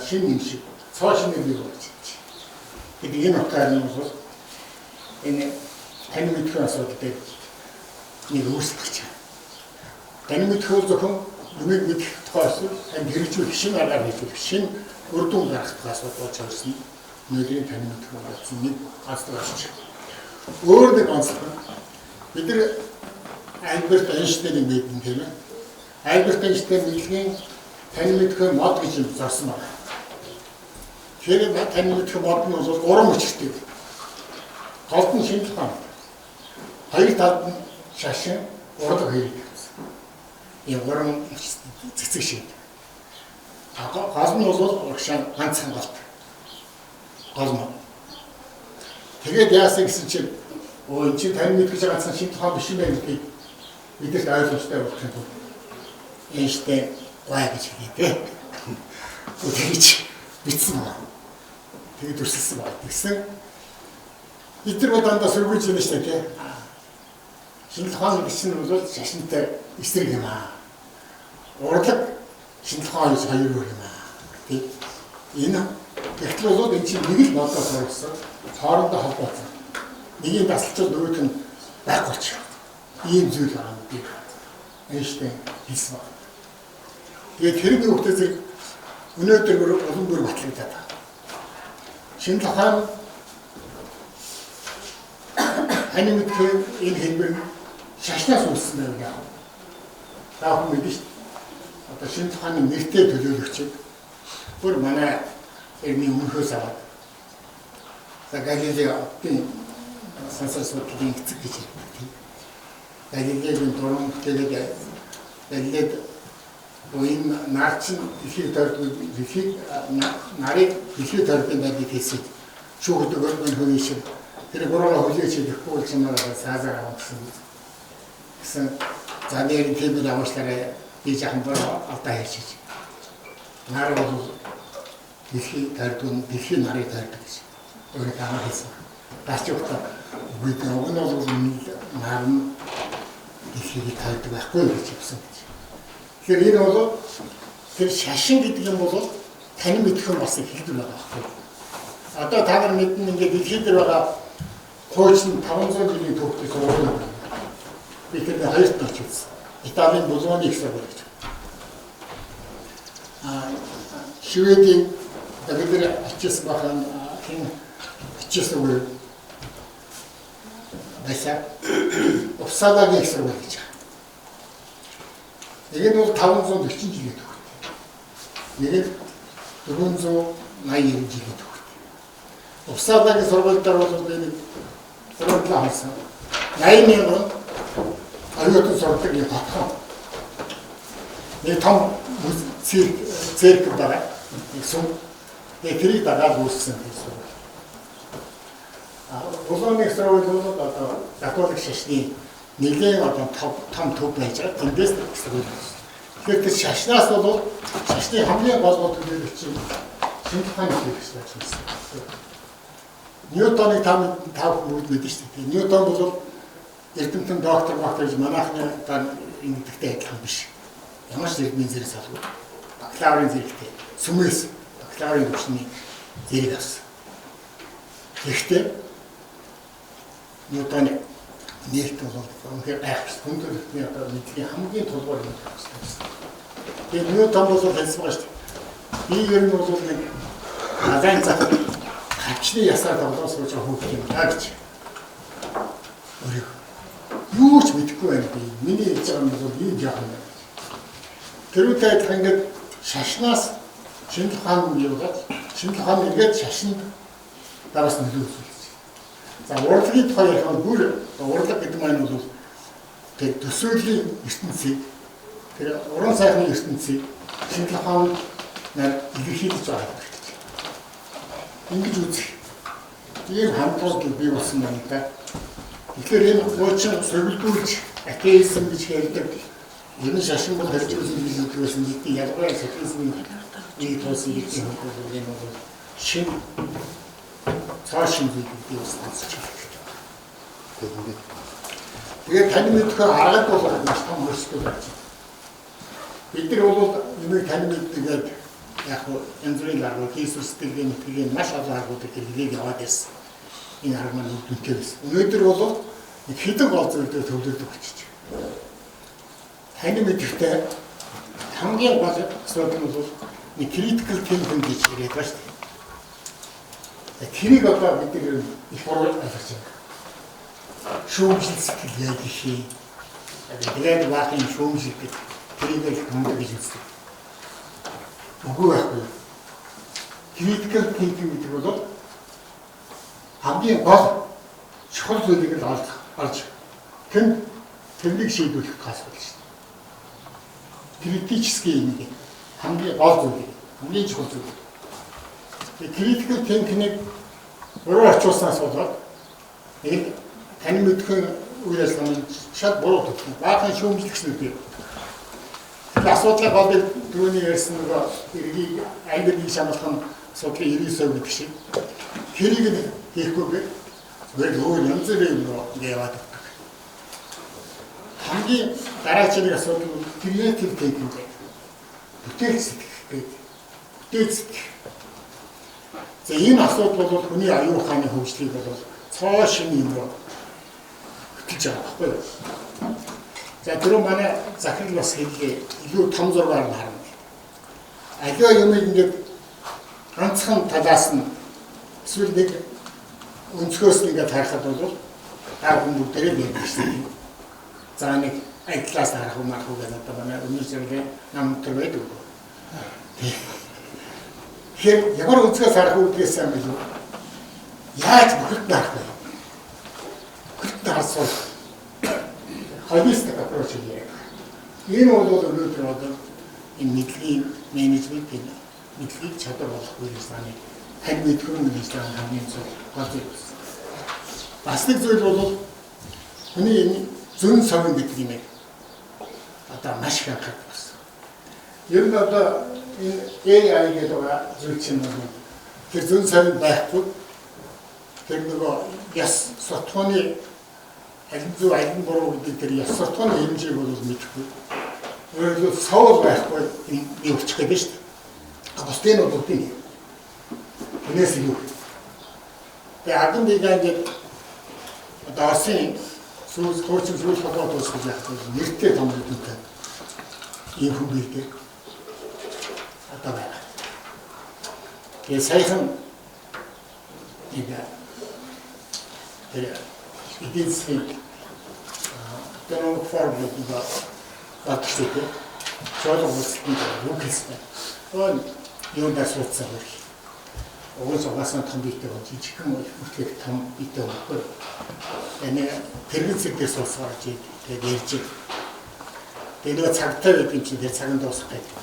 шинэ юм шиг цааш нэг юм болж байна. Тэгээд энэ утгаар нь бол энэ тань мэдхүйн асуудал дээр нэг үүсгэж байна. Тань мэдхүүл зөвхөн юмыг мэдэх тухайс тань хэрэгжүүлэх шинэ аргаар хэрэгжүүлэх шинэ үр дүн гаргах тухайс болж ирсэн. Нэгний тань мэдхүүн болсон нэг асуудал болж байна. Өөр нэг онцлог бид нар Альберт Эйнштейнийг мэдэн тийм ээ. Альберт Эйнштейн нийлгийн тань мэдхэ мод гэж юм зарсан байна. Тэгэхээр тань мэдхэ мод нь бол 3 хүчтэй. Голд нь шинэ тухайн. Хоёр талд нь шашин, урд хоёр гэсэн. Ийм 3 цэцэг шиг. Гол нь бол урагшаа ганцхан голд. Гол нь. Тэгээд яасан гэсэн чинь энэ чинь тань мэдгэж ганцхан шинэ тухайн биш юм байна гэдгийг бидэрт ойлгомжтой болох юм. Эйнштейн гай гэж хэлээ. Тэгэж бичсэн байна. Тэгээд төрсөлсөн байна. Тэгсэн эдгээр бодондоо сөргөж юм шүү дээ. Шинэ тухайн бичсэн нь бол шашинтай эсрэг юм аа. Урлаг шинэ тухайн хоёр өөр юм аа. Тэг. Энэ тэгтэл бол энэ чинь нэг л бодоос орсон. Хоорондоо холбоотой. Нэгийг тасалчвал нөгөөт нь байхгүй болчих. Ийм зүйл байгаа юм би. Эйнштейн хэлсэн байна. Тэгээд хэрэг хөвгтэй зэрэг өнөөдөр улам бүр батлагдаад байна. Шинэ тухайн анимик энэ хэлбэр шашнаас үүссэн байна. Таах мэдээ шүү дээ. Одоо шинэ тухайн нэртэй төлөөлөгчид бүр манай эртний өмнөхөөс аваад Галилеогийн сансар судлалын эцэг гэж хэлдэг. Галилеогийн дуран тэгээд Галилеод энэ наачин дэлхийд тойрдог дэлхийд нарыг дэлхийд тойрдын байдгийг хэлсэн. Шүүхэд өгөрмөн хүний шиг тэр гурваа хүлээж идэхгүй бол чимээ саазаар авах гэсэн. За нэр тийм л аваачлаараа би жахан боо алдаа хийчих. Нар бол дэлхийд тойрдог дэлхийд нарыг тойрдог гэж. Өөрөөр хэлсэн. Гач ухтаа бид өгнө бол нарны дэлхийд тойрдог байхгүй гэж хэлсэн. Тэгэхээр энэ бол тэр шашин гэдэг юм бол тань мэдэх юм бас хэлбэр байгаа байхгүй. Одоо та нар мэднэ ингээд дэлхийд дээр байгаа хууч нь 500 жилийн түүхтэй сургууль. Би тэр хоёрт нь очсон. Италийн булганы их сургууль гэж. Шведийн дагдар ачаас бахан хин ачаас үгүй. Баса Uppsalaгийн их сургууль гэж. Нэг нь бол 540 жилийн түүхтэй. Нэг нь 480 жилийн түүхтэй. Uppsalaгийн сургууль дээр бол нэг сургууль хайсан. 80,000 аюутан сурдаг юм байна. Нэг том церкв байгаа. Эсвэл тэрийг дагаад үүссэн гэсэн. Булганы сургууль бол одоо католик шашны нэгэн одоо том төв байж байгаа. Тэндээс сургууль. Тэгэхээр тэр шашнаас бол шашны хамгийн гол төлөөлөгч шинэ тухайн төлөөлөгч байсан. Ньютоныг тав хүмүүс мэдэн шүү дээ. Ньютон бол эрдэмтэн доктор гэж манайхны ингэдэгтэй адилхан биш. Ямар ч эрдмийн зэрэг салгүй. Бакалаврын зэрэгтэй. Сүмээс бакалаврын төвчний зэрэг авсан. Гэхдээ Ньютоны нэрт бол үнэхээр гайхалтай. Хүндрэлтний одоо мэдлэгийн хамгийн тулгуур юм байна. Тэгээд Ньютон бол хэлсэн байгаа шүү дээ. Би ер нь бол нэг азайн цах хачны ясаар тоглоом сууж байгаа хүүхд юм даа гэж. Юу ч мэдэхгүй байна би. Миний хэлж байгаа нь бол ийм яах юм бэ? Тэрүүтэй адилхан ингээд шашнаас шинэ тухайн юугаад шинэ тухайн ингээд шашинд дараас нөлөөлсөн. За урлагийн тухай ярих нь бүр урлаг гэдэг маань бол тэр төсөөлийн ертөнцийг тэр уран сайхны ертөнцийг шинэ тухайн илэрхийлж байгаа. Ингэж үзэх ийм хамтлал бий болсон байна да. Тэгэхээр энэ хуучин сувилдуулж атеизм гэж хэлдэг. Энэ шашин бол харж үзсэн зүйлээс нэг ялгаараа сатизмын нэг тоосон юм бол энэ бол шин цаашин зүйлийг уусгаж байна. Тэгээд тань мэдхээ аргад бол маш том хөрсгөл байна. Бид нар бол энэ тань мэдгээд яг янз бүрийн арга Иесус гэдэг нэтгэлийн маш олон аргуудыг хэрэглээд яваад байсан. Энэ арга маань үгдэнтэй байсан. Өнөөдөр бол нэг хэдэн гол зүйлээр төвлөрдөг болчих. Тань мэдхтэй хамгийн гол асуудал нь бол нэг critical thinking гэж яриад байна шүү дээ. Тэрийг одоо бид нар их хурал ажиллаж байна. Шүүмжил сэтгэл яа гэх юм. Тэгээд баахан шүүмжил гэдэг тэрийг л томдог гэж үздэг. үгүй байхгүй. Critical thinking гэдэг бол хамгийн гол чухал зүйлийг л олж тэрнийг шийдвэрлэх гал зүйл шүү дээ. Критический нэг хамгийн гол зүйл, хамгийн чухал зүйл. Critical thinking-ийг буруу орчуулснаас болоод нэг тань мэдхэн үйл ажиллагааны шал буруу төлөв. Баахан шүүмжлэгчнүүд бий. Асуудлаа голыг түрүүний ярьсан нөгөө эргийг англи шамлах асуудлын 99% гэдэг шиг тэрийг хийхгүйгээр зүгээр өөр янз бүрийн ингээ яваад байдаг. Хамгийн дараагийн асуудал нь creative thinking гэдэг. Бүтээл сэтгэх гэдэг. Бүтээл сэтгэх. За энэ асуудал бол хүний аюул хааны хөгжлийг бол цоо шинэ юм руу хөтлж байгаа байхгүй юу? За түрүү манай захирал бас хэллээ. Илүү том зургаар нь харна. Аливаа юмыг ингээд ганцхан талаас нь эсвэл нэг өнцгөөс ингээд харахад бол та хүмүүс бүгдээрээ байдаг шээ. За нэг айдлаас харах юм аа гэдэг одоо манай өнөр зэрэг нам төр байдаг. Тэгэхээр ямар өнцгөөс харах үүдгээс юм бэ? Яаж бүхэлд харах вэ? Бүхэлд харсвал holistic approach хийх. Энэ бол өнөөдөр одоо энэ мэдлэгийн менежмент гэх мэдлэгийг чадвар болох үйлчлэгааны тань мэдхүүн үйлчлэгааны хамгийн зөв гол зүйл. Бас нэг зүйл бол хүний энэ зүүн совин гэдэг юм одоо маш их анхаарал болсон. Ер нь одоо энэ AI гэдэг зүйл чинь тэр зүүн совин байхгүй тэр нөгөө яс сотхооны аль зөв аль буруу гэдэг тэр яс сотхооны хэмжээг бол мэдэхгүй. Өөрөөр савл байхгүй явуучих гэдэг шүү дээ. Бусдын нь бүгдийн. Энэс юу? Тэгээ адын дэгэнд одоо Оросын сүүл хуучин сүүл хотод усгаж яах вэ? Нэртэй том зүйлтэй. Ийм хүн бийдэг. Одоо байна. Тэгээ саяхан тэр эдийн засгийн тэр форм гэдэг батчдаг. Чөлөө үлсэнд юу гэсэн. Он юундаа суудсан хэрэг. Угаас угаасаа том бийтэй бол жижигхэн үлтгэх том бийтэй байхгүй. Энэ тэрэг зэрэгээс суулсаар тэгээд ярьж. Тэгээд нөгөө цагтай гэдэг чинь тэр цагт дуусах гэдэг.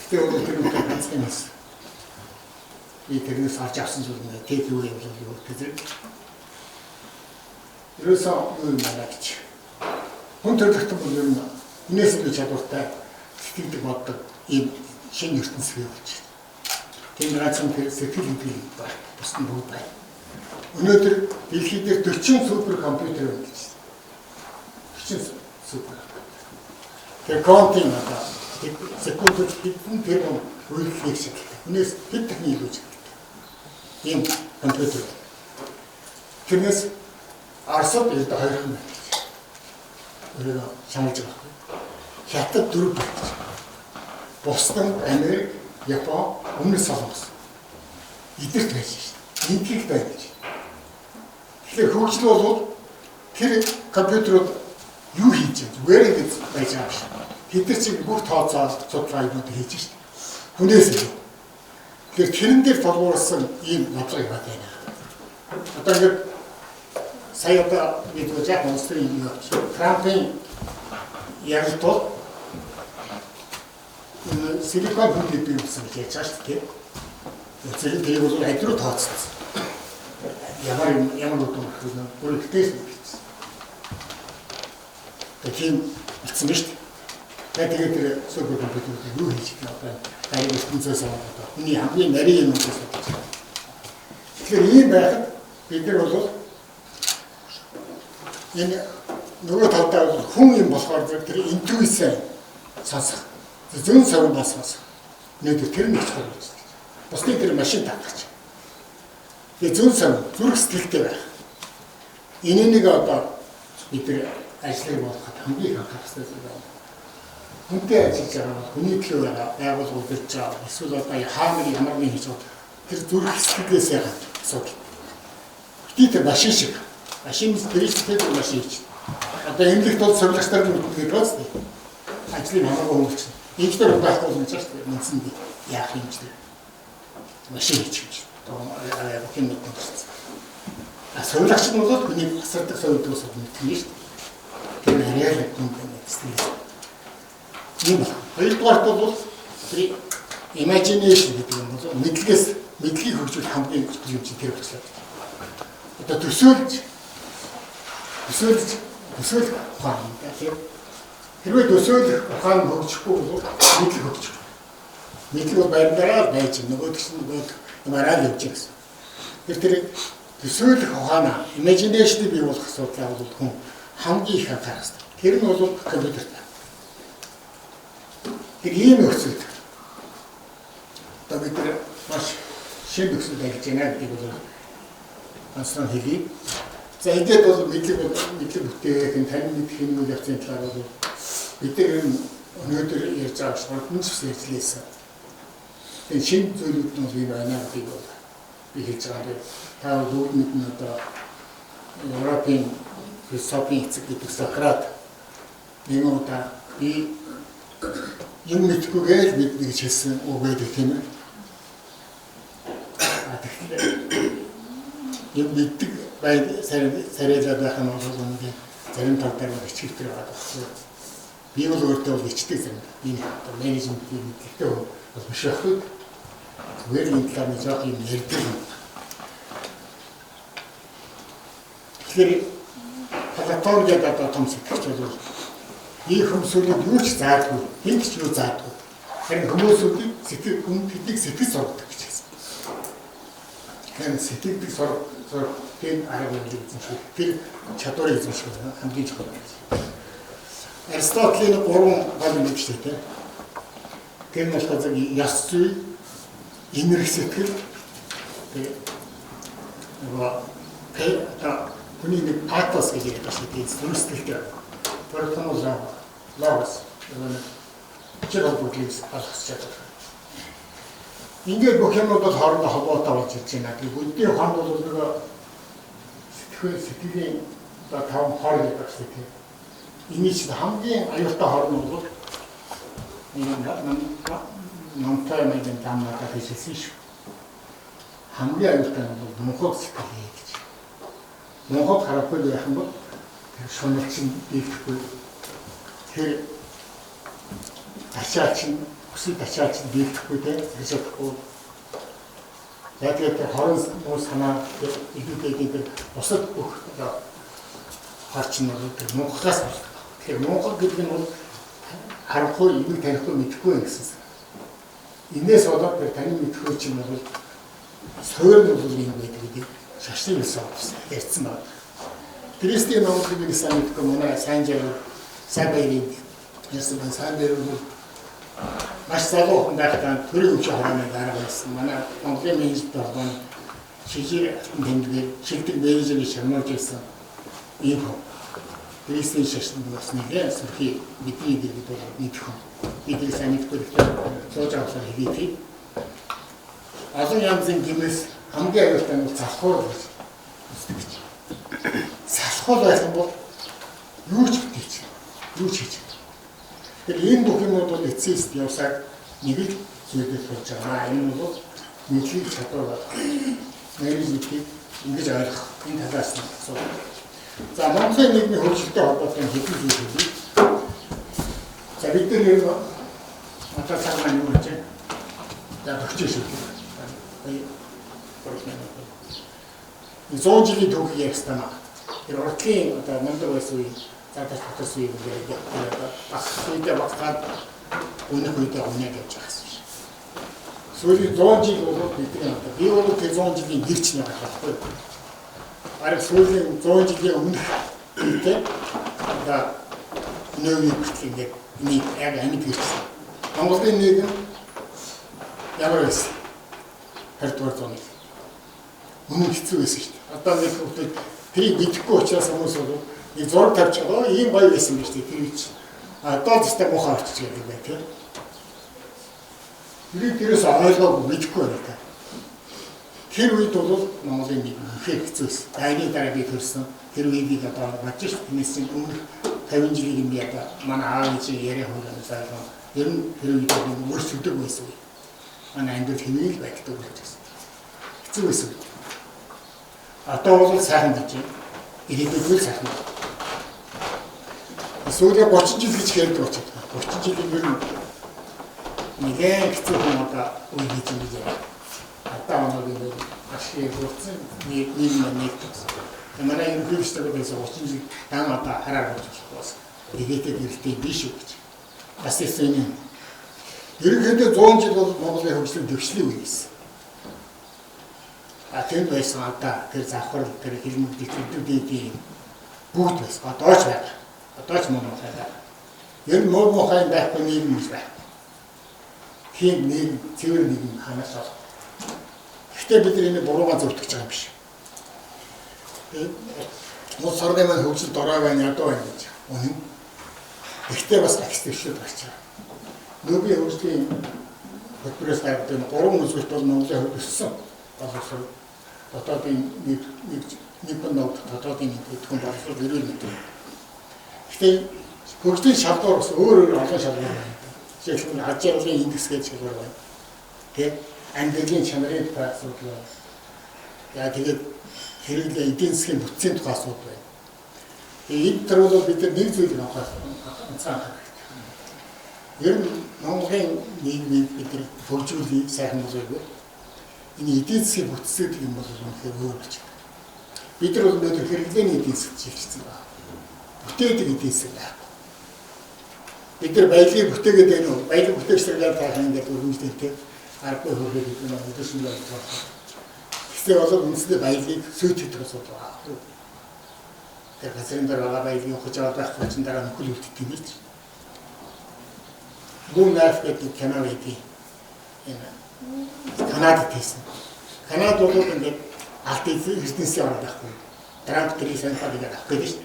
Тэгээд өөр тэр үгээр ганцхан юмс. И тэрнээс авч авсан зүйл нь тэг юу юм бол юу гэдэг. Ерөөсөө юу юм байна гэж. Хүн төрөлхтөн бол ер нь энэс нь чадвартай сэтгэдэг боддог ийм шинэ ертөнц бий болж байна. Тийм ганцхан тэр сэтгэл хөдлөл байна. Бус нь бүгд байна. Өнөөдөр дэлхийд дээр 40 супер компьютер байна гэж. 40 супер. Тэр контин одоо секундд хэдэн тэрбум үйлчлэг шиг. Энэс хэд техник илүүж ийм компьютер. Тэрнээс Арсад ирээд 2 хүн байна. Өөрөөр шаналж байгаа. Хятад 4 байна. Босton, Америк, Япон, Өмнөд Солонгос. Эдгэрт байж шээ. Эндгийгт байна гэж. Тэгэхээр хөгжил бол тэр компьютерууд юу хийж байгаа? Зүгээр ингэж байж байгаа шүү. Тэд нар чинь бүх тооцоо судалгаа юмуд хийж шээ. Хүнээс илүү. Тэгэхээр тэрэн дээр толгуурсан ийм бодлого юм байна. Одоо ингээд сая одоо мэдээж яг монстрын юм явж. Трампын яг тоо силикон бүлэг бий болсон гэж яаж шүү дээ. Зэрэг тэр бол айдруу тооцсон. Ямар утга бүрэлдэхүүн хийсэн. Тэгэхээр болсон биз дээ. Тэгээд тэр супер компьютер юу хийж байгаа юм бэ? Харин хүнсээс аваад хүний хамгийн нарийн юм уу гэсэн. Тэгэхээр ийм байхад бид нар бол энэ нөгөө талдаа бол хүн юм болохоор тэр интуицээ сонсох. Зүүн савн бас сонсох. Нэг тэр нэг чухал гэж. Бусдын тэр машин татгач. Тэгээ зүүн савн зүрх сэтгэлтэй байх. Энийг одоо бид тэр ажлыг болгоход хамгийн их анхаарахтай зүйл байна. Хүнтэй ажиллаж байгаа хүний төлөө байгуулгууд гэж байгаа. Эсвэл одоо хааны ямар нэг хийж байгаа. Тэр зүрх сэтгэлээс яагаад асуудал. Бид тэр машин шиг. Машин спириттэй машин хийж. Одоо эмнэлэгт бол сурлагчдаар мэддэг байгааз. Ажлын хамаагүй хөнгөлч. Инженер байхгүй юм чинь мэдсэн би яах юм бэ? Машин хийж байгаа юм байна. А соёлогч нь бол хүний асардаг соёлдоос мэднэ шүү дээ. Тэр реаль юм байна гэсэн. Ийм хоёрдугаар бол imagination гэдэг юм бол мэдлэгийг хөгжүүлэх хамгийн чухал юм чинь тэр болчихлоо. Одоо төсөөлж ухаан тийм. Хэрвээ төсөөлөх ухаан хөгжихгүй бол мэдлэг хөгжих. Мэдлэг бол байраараа байж нөгөөдгч нь мараад явж гэсэн. Тэр төсөөлөх ухаанаа imagination-ийг бий болгох асуудлаа бол хүн хамгийн их анхаарах хэрэгтэй. Тэр нь бол компьютерт. Тэр ийм нөхцөлд одоо бид маш шин нөхцөлд ажиллаж байна гэдэг бол ансан хэлий. За ингээд бол мэдлэг бүтээх, тань мэдэх юм уу явцын талаар бол бид өнөөдөр ярьж байгаа шууд зүйлээс энэ шин зүйлүүд нь би байна гэдэг бол би хэлж байгаа. Та бүгд мэднэ одоо Европын философийн эцэг гэдэг Сократ нэг удаа би юм мэдгүйгээр бид нэг хэлсэн үг байдаг тийм ээ. Тэгэхээр юм мэддэг бай сарайлаад байх нь бол үнэхээр зарим тал дээр ичгэлтэй байгаа байхгүй. Би бол өөртөө бол ичдэг юм. Би менежментийн мэдлэгтэй бол биш байхгүй. Зүгээр энэ талаар нэг жоох юм ярьдаг юм. Тэгэхээр Платон гэдэг одоо том сэтгэгч бол ийм хүмүүсүүд юу ч заадгүй, хэн ч юу заадгүй. Тэгэхээр хүмүүсүүдийг сэтгэл сургадаг гэж хэлсэн. Тэгэхээр сэтгэлийг сургах тийм арга барил эзэмших, тэр чадварыг эзэмших хамгийн чухал. Аристотелийн 3 гол мэдчтэй тийм. Тэр нь болохоор ёс зүй, энерги сэтгэл, хүний нэг патос гэж яриад байна тийм зүрхсэтгэлтэй. Платон бол логос чигээр бүтлээс алхаж чаддаг. Ингээд бүх юмуд бол хоорондоо холбоотой болж ирж байна. Тэгээ бүдгийн ухаанд бол нэг сэтгэлийн одоо таван хор гэдэг байна тийм. Эний чинь хамгийн аюултай хор нь бол намтай мэдэн тамнаа хийсэн шүү. Хамгийн аюултай нь бол мөнхөд сэтгэл гэж. Мөнхөд харахгүй байх юм бол шуналчин дийлдэхгүй. Тэр ташаачин дийлдэхгүй те хэсэггүй. Яг тэр хорон санаа идэвхтэй бусад бүх харч нь бол тэр мөнхөөс болдог. Тэгэхээр мөнхөд гэдэг нь бол харахгүй, энийг танихгүй мэдэхгүй юм гэсэн. Инээс болоод тэр таны мэдэхгүй чинь бол суур нь бол юм байдаг гэдэг шашны хэлсэн ярьсан байна. Кристиан Монголын сайн мэдгүй манай сайн баярын ясан сайн баяр бол маш залуу хүн байхдаа төрийн өвчө хороны дарга байсан. Манай Монголын менежмент оргон шижир тэмдэглэр шилдэг менежерийг шагнуулж байсан. Ийм хүн. Кристиан шашны бас нэгэн сөрхий бидний гэдэг бол мэдэх хүн. Бидний сайн мэдгүй сууж авсан хэлий. Олон янзын гимээс хамгийн аюултай нь залхуур гэж үздэг. Салхуул байх юм бол юу ч хийж. Тэгэхээр энэ бүх юмуд бол эцэст явсаар нэг л зүйлээр болж байгаа. Энэ бол мэдлэг чадвар менежментийг ингэж ойлгох энэ талаас нь асуудал. За Монголын нийгмийн хөгжилтэй холбоотой хэдэн зүйл хэлье. За бид нар энэ одоо цагаан юу гэж за өгч шүү. 100 жилийн түүх ярьсан байна. Тэр уртлын одоо мундаг байсан үе задаж татсан үе гэдэг бас үедээ багтаад өнөх үедээ унаад явж байгаа юм. Сүүлийн 100 жил бол бидний одоо би бол тэр 100 жилийн гэрч нэг байхгүй. Арай сүүлийн 100 жилийн өмнөх үедээ одоо нөөний бүтлэг гэдэг нэг яг амьд гэрчсэн. Монголын нийгэм ямар байсан? 20-р зууны өмнө хэцүү байсан шүү дээ. Одоо нэг хүүхэд тэрийг мэдэхгүй учраас хүмүүс бол нэг зураг тавьж байгаа ийм гоё байсан гэж тэр чинь одоо зөвхөн муухай очиж байдаг бай тийм. Тэрээс ойлгоогүй мэдэхгүй байна та. Тэр үед бол Монголын нэг их хэцүүс. Дайны дараа би төрсөн. Тэр үеийг одоо бодож шүү. Тэрнээс өмнө 50 жилийн юм яа манай аав ээж яриа хөнөөсөө ер нь хэрэг өөр сүдэг байсан. Манай андууд хэвээл байдаг гэсэн. Хэцүү байсан. Одоо бол сайхан гэж байна. Ирээдүйд сайхан. Сүүлийн 30 жил гэж ярьдаг учраас 30 жилийн ер нь нэгэн хэцүү юм одоо үе хийж юм гэж байна. Одоо нэг ашиг գործсон нэг гэсэн. Манай энэ хөвчтэй байсан 30 жил дан одоо хараа болж байна. Ирээдүйд ирэлтэй биш үү гэж. Бас тийм. Ерөнхийдөө 100 жил бол Монголын хөгжлийн төвчлөлийн үе байсан. Тэнд байсан одоо тэр завхар тэр хэлмэг дэвтэрдүүдийн бүгд байсан. Одоо ч байна. Одоо ч Монгол хайдаа. Ер нь Монгол байхгүй нийгэм биш байна. Тийм нэг цэвэр нийгэм ханаас бол. Гэхдээ бид энэ бурууга зөвтгөж байгаа юм биш. Мод саргай маань хөгжилд ороо байна ядуу байна гэж. Үнэн. Гэхдээ бас экстершүүд гарч байгаа. Нүүбийн хөгжлийн хөтөлбөрөөс гардаг 3 үзүүлэлт бол Монголын хөгжсөн. Боловсрол дотоодын нэг нот дотоодын хөтөлбөр боловсрол ирүүл мэт. Гэхдээ хөгжлийн шалгуур бас өөр олон шалгуур байна. Жишээлбэл ажлын индекс гэж шалгуур байна. Тэгээд английн чанарын тухай асуудал байна. Яа тэгээд хэрэглээ эдийн засгийн бүтцийн тухай асуудал байна. Энэ төр бол бид нэг зүйлийг анхаарах. Ер нь Монголын нийгмийг бид хөгжүүлэх сайхан боловсрол энэ эдийн засгийн бүтцүүд юм бол үнэхээр өөр гэж байна. Бид нар бол өнөөдөр хэрэглээний эдийн засгт чиглэсэн байна. Бүтээдэг эдийн засаг байна. Бид нар баялагийг бүтээгээд байна уу? Баялаг бүтээгчдээр таахан ингээд өргөжлөлтэй аргагүй хөрөг гэдэг нь өдөршин байна. Гэхдээ бол үнэндээ баялагийг сүйтгэдэг асуудал байна. Тэр газрын дээр байгаа баялагын ухаж аваад байх хүчин дараа нөхөл үлддэг юм чинь. Гүнэф гэдэг кино гэдэг энэ Канадад хийсэн. Канад бол ингээд алт эрдэнэсийн орнд байхгүй. Трамп тэрийг санахад ингээд авах гэдэг шүү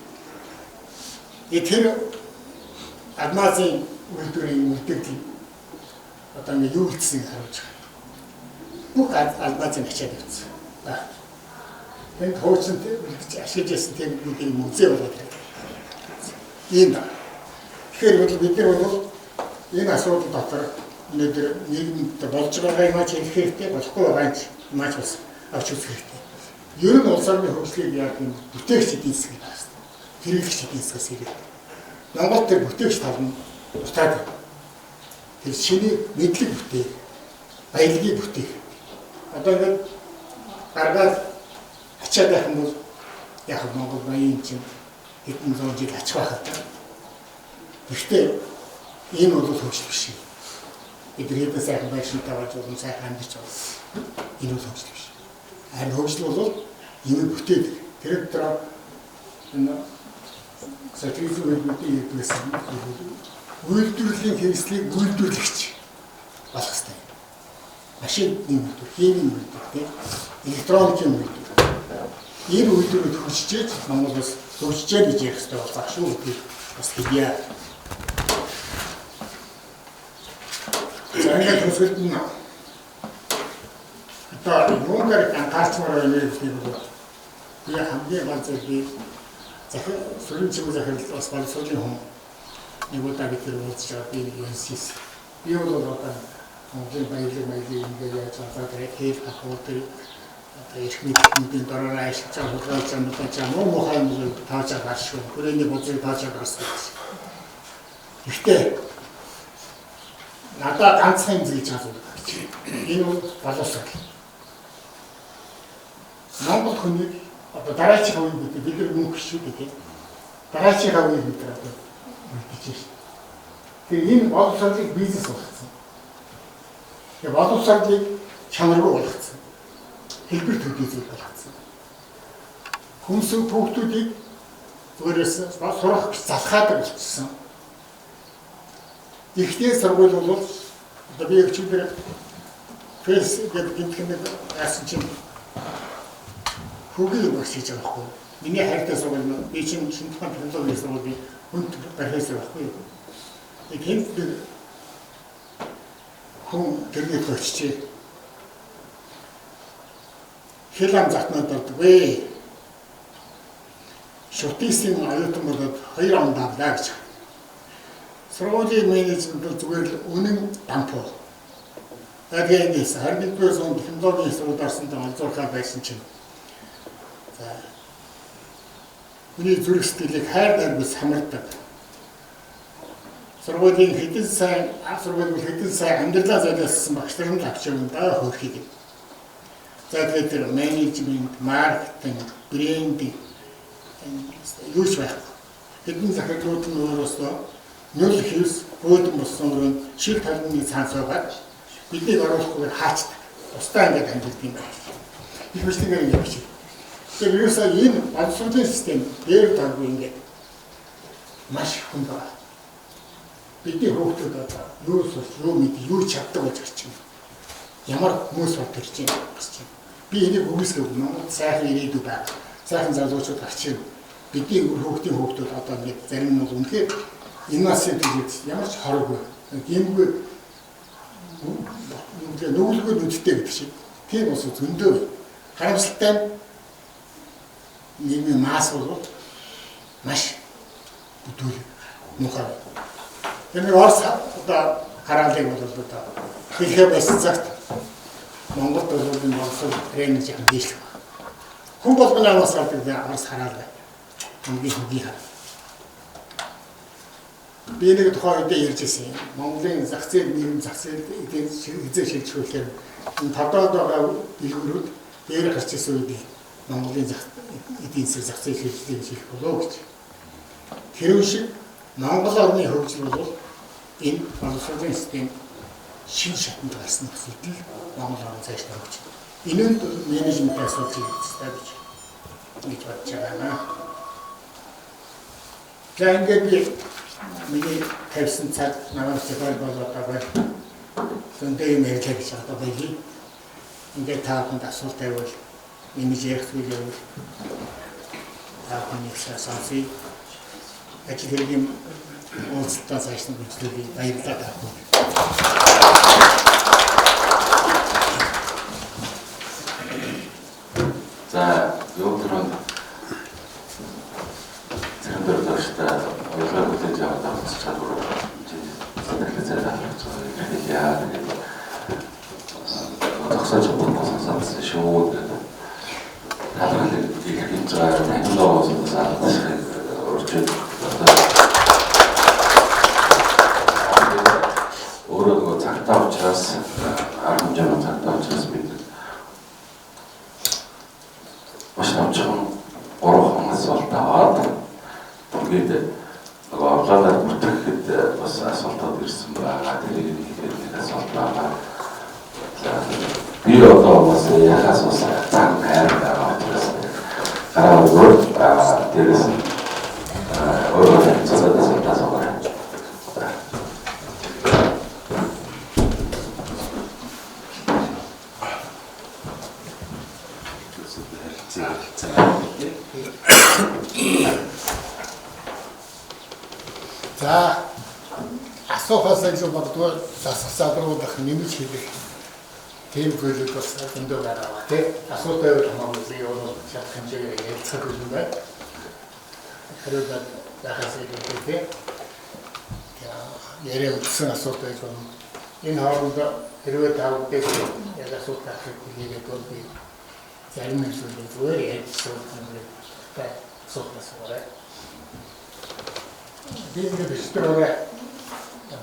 дээ. Тэр Алмазын үйлдвэрийн үлдэгдэл одоо ингээд юу хийсэн харуулж байгаа. Бүх Алмазын ачаад явсан. Энд хуучин ашиглаж ясан тэр бүдгийн музей болоод байна. Ийм ба. Тэгэхээр бид нар бол энэ асуудал дотор өнөөдөр нийгэмд болж байгаа юм аач хэлэх хэрэгтэй, болохгүй байгаа юм маш бас авч үзэх хэрэгтэй. Ер нь улс орны хөгжлийг яг энэ бүтээгч эдийн засаг байна. Хэрэглэгч эдийн засгаас ирээд. Монгол төр бүтээгч тал нь утаад байна. Тэр шиний мэдлэг бүтээх, баялагийг бүтээх. Одоо ингээд гаргаад ачаад байх юм бол яг Монгол баян чинь хэдэн зуун жил ач байх гэдэг. Гэхдээ энэ бол хөгжил биш. Бид хэдэн сайхан байшинтай болж олон сайхан амьдарч байна. Энэ бол хөгжил биш. Харин хөгжил бол юм бүтээдэг. Тэр дотор энэ социализм үйлдвэрийн хэрэгслийг үйлдвэрлэлийн хэрэгслийг үйлдвэрлэгч болох хэрэгтэй. Машины үйлдвэр, химийн үйлдвэр, электроникийн үйлдвэр. Энэ үйлдвэрүүд хөгжиж, Монгол бас хөгжиж гэж ярих хэрэгтэй болох шүү гэдэг бас хэлье. Ингээд төсөлд нь одоо юугаар анхаарчмаар байна гэдэг нь би хамгийн гол зүйл захир сүрэн чимээ захирал бас боловсролын хүн нэг удаа бид тэр уулзч байгаа би юусис би бол одоо Монголын баялаг ингээд яаж байгаа хэрэг ахуй тэр эрхний техникийн дөрөөр ажиллаж байгаа хөлгөөж байгаа муу мухай юм тааж байгаа шүү. Хүрээний бузыг тааж байгаа гэсэн. Гэхдээ надад ганцхан юм зилж байгаа зүйл. Энэ бол боловсрол. Монгол хүний одоо дараагийн үед бид нар мөнгө шүү гэдэг. Дараагийн үед бид нар үлдэж шээ. Тэгэхээр энэ боловсролыг бизнес болгосон. Тэгээ боловсролыг чанаргүй болгосон. Хэлбэр төдий зүйл болгосон. Хүнсүн хүүхдүүдийг өөрөөс сурах залхаад болчихсон. Ихтэй сургууль бол одоо би өчигдөр фэйс гэдэг гинтгэнд яасан чинь хүүгийн багш хийж байгаа хгүй. Миний хайртай сургууль нь би чинь шинжлэх ухааны технологийн сургуулийн хүнд профессор байхгүй. Тэнд хүн тэрнийг хоччихээ. Хэл ам затнаад болдгоо. шутисын аюутан болоод 2 он давлаа гэж. Сургуулийн менежмент бол зүгээр л үнэн дампуу. Агэнээс 21-р зуунд технологийн сургууль орсонд олзуурхаа байсан чинь. За. Миний зүрх сэтгэлийг хайр дарбис хамардаг. Сургуулийн хэдэн сайн амьдралаа зайлуулсан багш нар нь авч явна даа хөрхийг. За тэгээд тэр менежмент, маркетинг, брендинг юу ч байхгүй. Хэдэн захирлууд нь өөрөөсөө нөл хийс өөдөн болсон өрөөнд шил талны цаанаас байгаа. Бидний оруулахгүй хаачдаг. Устаа ингээд амжилт юм байна. Их мэтлэгээр ингэ биш. Тэгэхээр юусаа энэ боловсролын систем дээр таргүй ингээд маш хүн байна. Бидний хүүхдүүд одоо юу сурч, юу мэд, юу чаддаг гэж гарч байна. Ямар хүмүүс бод төрж байна гэж байна. Би энийг үгүйсгэх Монгол сайхан ирээдүй байна. Сайхан залуучууд гарч байна. Бидний хүүхдүүд одоо ингээд зарим нь бол үнэхээр инновацийн төлөвлөлт ямар ч хороггүй. Гэмгүй нүгэлгүй нүдтэй гэдэг шиг. Тийм ус зөндөө харамсалтай нийгмийн масс бол маш бүдүүл мухай. Энэ орс одоо хараалыг бол одоо хэлхээ байсан цагт Монголд бол энэ боловсрол тренинг яг дийшлэх. Хүн болгоны амаас авдаг орс хараалаа. Хамгийн хөдий хараа. Би нэг тухайн үедээ ярьж ирсэн юм. Монголын зах зээл нийгэм зах зээл эдийн хязгаар шилжүүлэхээр энэ тавдаад байгаа дэлгүүрүүд дээр гарч ирсэн үед Монголын эдийн засаг зах зээл шилжүүлэх хийх болов гэж. Тэр шиг Монгол орны хөгжил бол энэ боловсролын систем шин шатанд гарсан асуудал Монгол орн цааш тавьж байна. Энэ нь менежмент асуудал гэж бодож байгаа. За ингээд би миний тавьсан цаг намайг зөвхөн болоод байгаа. Зөндөө юм ярьж гэж одоо байли. Ингээд та бүхэнд асуулт тавьвал миний ярих зүйл юм. Та бүхний сонсъё. Ажил хэргийн уулзалтаа цааш нь бичлүүлээ. Баярлалаа та бүхэнд. За, 요들은 사람들 도시다 여러 군데 잡아다 수차로 이제 생각해서 이렇게 해야 되고 독서적으로 사서 쉬고 다른 이렇게 인자를 행동하면서 사서 어쨌든 오른 거 작다 붙였어. 아름다운 작다 붙였습니다. 엄청 오래 асуултаад тэгээд нөгөө орлоодаа бүртгэхэд бас асуултууд ирсэн байгаа. Тэгээд нэг асуулт байгаа. Би одоо бас яхаас бас цаан хайр байгаа учраас өөр дээрээс өөрөө цаадаас асуугаа. За асуухаас илүү бодвол засагсаадруулах нэмж хийх тийм зүйлүүд бас зөндөө байгаа тий. Асуулт байвал хамаагүй би өөрөө шат хэмжээгээр ярилцах юм байна. Хэрвээ яхаас илүү тий. Яриа утсан асуулт байж байна. Энэ хооронд хэрвээ та бүдээс яг асуулт авах хийгээд бол би зарим зүйлүүд зүгээр ярьсан юм байна. Асуултаас гараа. Би ингээд бистрое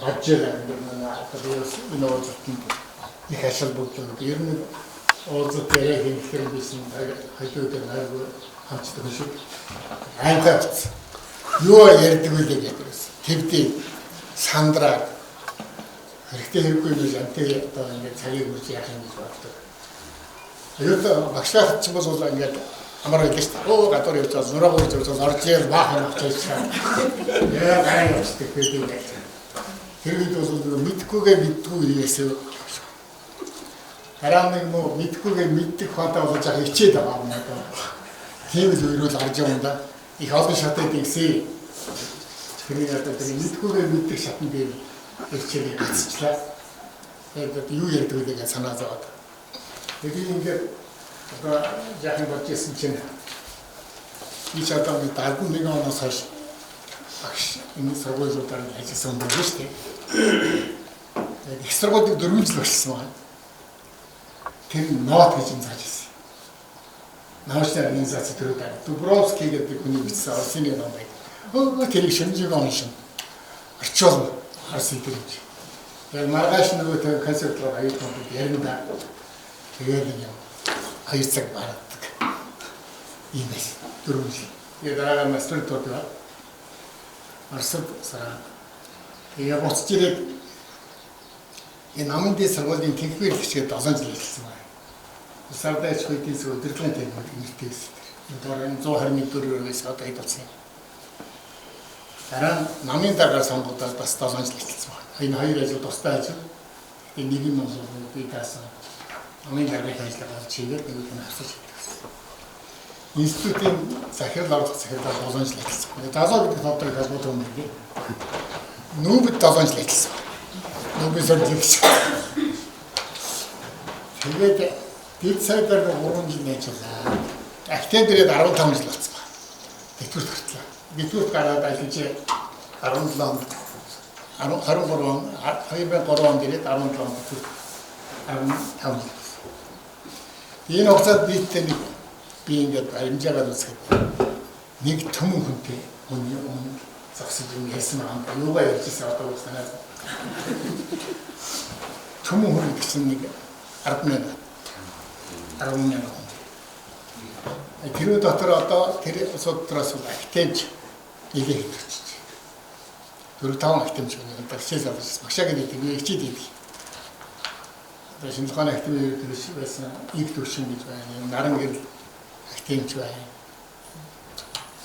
баджера гэдэг нь уулзалтанд их ашиг болдог. Ер нь уулзалт яриа хийх юм бисэн хажуудаа найруу хамтдаг шиг аймагт юу ярьдаг вэ гэдэг юм. Тэвдээ сандраа хэрэгтэй хэрэггүй нь янтээ одоо ингээд цагийг үрж яах юм гэж боддог. Аюултай багшлах чинь бол ингээд амар их шүү дээ. Гадар явж байгаа зураг урж байгаа орж ир баахан авчихсан. Яа гай явчихдаг гэдэг. Тэр үед бол мэдхгүйгээ мэддгүй ийээсээ. Хараа нэг мө мэдхгүйгээ мэддэг хатаа болж байгаа хичээд байгаа юм даа. Тийм л өрөөл гарч байгаа юм да. Их олон шатад игсэн. Тэр одоо тэр мэдхгүйгээ мэддэг шатн дээр хичээд гацчлаа. Тэгээд юу ярьдаг вэ гэж санаа зовоод. Тэгээд ингээд одоо яхан бодчихсан чинь Би ч одоо 71 оноос хойш багш энэ сургуулиудаар ажилласан юм байна шүү дээ. Их сургуулийг 4 жил болчихсон байна. Тэр нот гэж юм зааж ирсэн. Научная организация төрөлтэй. Дубровский гэдэг хүний бичсэн Орсын ном байна. Тэр шинжлэх оншин. Орчуулна. Харс идэрч. Яг маргааш нөгөө концертлоор аюулгүй ярина. Тэгээд юм 2 цаг бардаг. Ийм байсан. 4 жил. Тэгээд дараа мастер төгөө. Орсод сара. Тэгээд буцаж ирээд энэ намын дэс сургуулийн техникийн хичээл 7 жил ажилласан байна. Сардаач хөдөлгөөний удирдлагын техник нэртэйс. Энэ дор 121-өөс одоо хэд болсон юм. Дараа намын дараагаар сонгогдоод бас 7 жил ажилласан байна. Энэ хоёр ажил тусдаа ажил. Тэгээд нэг юм бол би таасан. Намын дараагийн ажиллагаа чигээр нэг нь авсаж байсан. Институтын захирал орлого захирлаар 7 жил ажилласан. Залуу гэдэг тодорхой холбоотой юм байна. Нүүбэд 7 жил ажилласан. Нүүбийн сургуулийн. Тэгээд дэд сайдаар 3 жил ажиллаа. Актен дээрээ 15 жил болсон байна. Дэвтгүрт гартлаа. Дэвтгүрт гараад ажиллаж 17 он 23 он 2003 он дээрээ 17 он дэвтгүрт 15 жил. Энэ хугацаанд биеттэй нэг би ингээд амжаагаад үзэхэд нэг төмөн хүнтэй өмнө зогсож юм ярьсан юм. Юугаа ярьжсэн одоо санаа. Төмөн хүн гэсэн нэг 10 мянга. 10 мянга. Тэр дотор одоо тэр судраас актемч нэлээд хэвчиж. 4-5 актемч одоо хичээл авсан. Багшаа гэдэг нь хичээд идэв. Одоо шинжлэх актемийн ерөнхийлөгч байсан их төвшин гэж байна. Наран гэрэл актемч байна.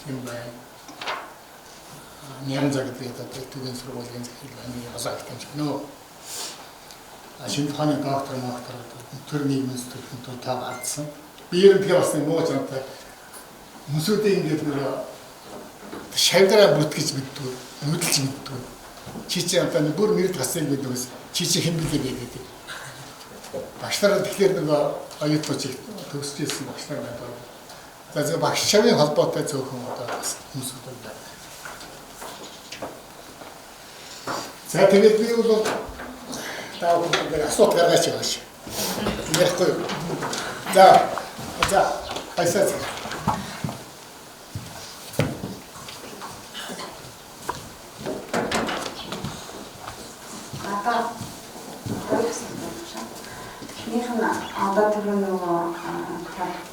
юм байна. Нямза гэдэг одоо түүний сургуулийн захирал байна. Асаа актемч нөө. Шинжлэх ухааны доктор төр нийгмийн зөвлөлтөнд тав алдсан. Би ер нь тэгээ бас муу чанартай хүмүүсүүдээ ингээд нөгөө шавдраа бүтгэж мэддэг, нүдэлж мэддэг. Чи одоо бүр нэр тасыг мэддэгс чи хэн билээ гэдэг. Багш нараа тэгэхээр нөгөө оюутлууч төгсөж ирсэн багш нар байна. За багш шавын холбоотой зөвхөн одоо хүмүүсүүд байна. За тэгээд би бол таа бүгд асуулт гаргаж байгаа ш. Ярихгүй. За хайсаач. Одоо тэр нөгөө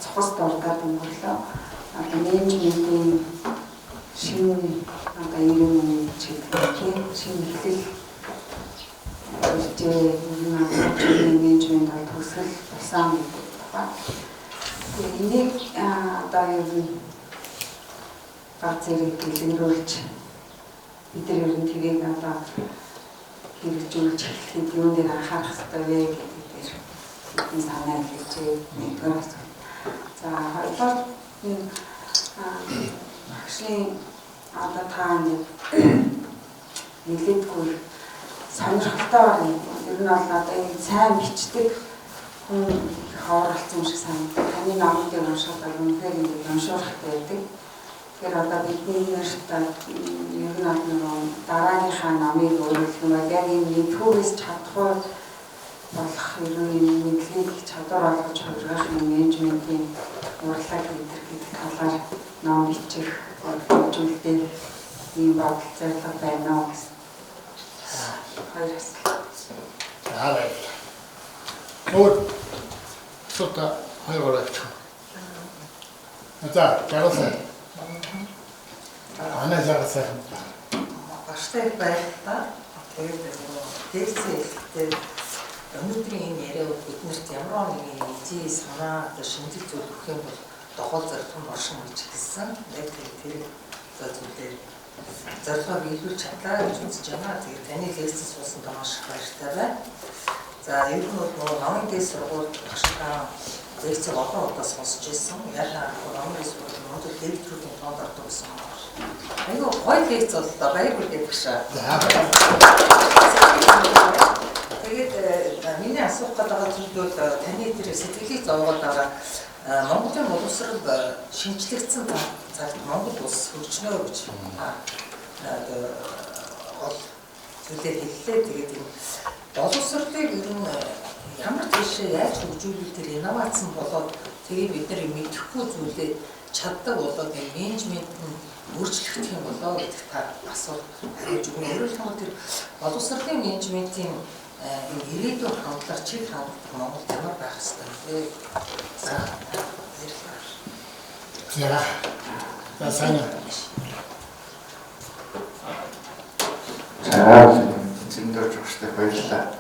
цохос дурдаад өнгөрлөө. Одоо менежментийн шинэ одоо иргэн чиглэлийн шинэ хэлэл менежмент төгсгөл болсон байна. Энийг одоо ер нь гар зэрэг дэлгэрүүлж бид нар ер нь тгийг одоо хэрэгжүүлж эхлэхэд юун дээр анхаарах хэрэгтэй вэ гэдэг дээр энэ санаа хэлж нэгдүгээр. За хоёрдугаар энэ багшийн одоо та нэлээдгүй сонирхолтой ер нь бол одоо энэ сайн бичдэг хүн хооролцсон юм шиг санагдав. Таны номыг уншаад үнэхээр ингэ уншуулахтай байдаг. Тэгэхээр одоо бидний нэрт ер нь нөгөө дараагийнхаа номыг өөрөлдөх яг энэ түүхээс чадахгүй болох ер нь мэдлэг чадвар олгож хувиргах менежментийн урлаг гэдэг талаар ном бичих хөгжүүлэлтээр ийм бодол зорилго байна уу гэсэн. Хоёроос. Өөр сота хоёроор. За, жаргал. Ана жаргал. Багштай байхдаа тэгээд дээсээ өнөөдрийн энэ яриа биднэрт ямар нэгэн идея санаа шинжил зүйл өгөх юм бол дохол зорилгын боршин гэж хэлсэн. Яг тэр зүйлээр зорилгыг илүүж чадлаа гэж үзэж байна. Тэгээд таны лекцэд суусан маш их баяртай байна. За ер нь нөгөө намын дэс сургууль багшаа лекцэг олон удаа сонсч ирсэн. Яг намын дэс сургууль модуль лекцүүдийн тоонд ордог гэсэн юм. Айгу гоё лекц боллоо. Баяр хүргэе багшаа. Тэгээд миний асуух гэдэг зүйл бол таны тэр сэтгэлийг зовоогоод байгаа Монголын боловсрол шинжлэгдсэн цагт Монгол улс хөгжнөө гэж гол зүйлээ хэллээ. Тэгээд энэ боловсролыг ер нь ямар тийшээ яаж хөгжүүлэх тэр инновац нь болоод тэгээд бид нар мэдэхгүй зүйлээ чаддаг болоод энэ менежмент нь өөрчлөгдөх юм болоо гэдэг та асуулт хариулж өгнө. Өөрөөр хэлбэл тэр боловсролын менежментийн энэ ирээдүйн хандлага чиг хандлага Монголд ямар байх ёстой вэ? За сайн. Зиндөр жогчтой баярлалаа.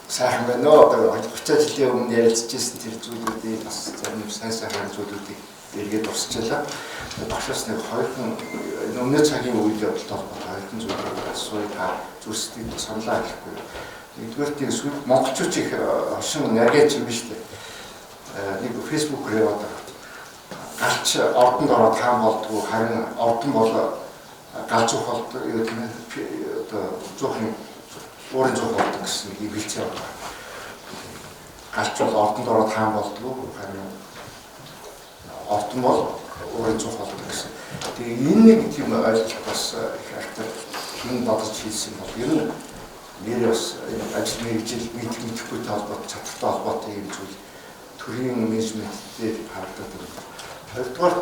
Сайхан байна уу? Одоо 30 жилийн өмнө ярилцажсэн тэр зүйлүүдийг бас зарим сайн зүйлүүдийг эргээд урсчлаа. Багшаас нэг хоёрхан өмнө цагийн үед явдал хоёрхан зүйлүүд асууя та зүрсдгийг саналаа хэлэхгүй. Нэгдүгээр тийм сүүл монголчууд их хошин нэргэж юм биш үү? Нэг фэйсбүүкээр яваад галч ордонд ороод хаан болдгоо харин ордон бол галзуух болдог юу тийм одоо зуухны өөрийн зуух болдог гэсэн нэг бэлцээ байна. Галч бол ордонд ороод хаан болдгоо харин ордон бол өөрийн зуух болдог гэсэн. Тэгээ энэ нэг тийм ойлголт бас их актер хин бодож хийсэн бол ер нь нэр бас ажил мэргэжил мэдэхгүй толгойд чадвартай холбоотой юм зүйл төрийн менежменттэй харагдаад байна. Хоёрдугаар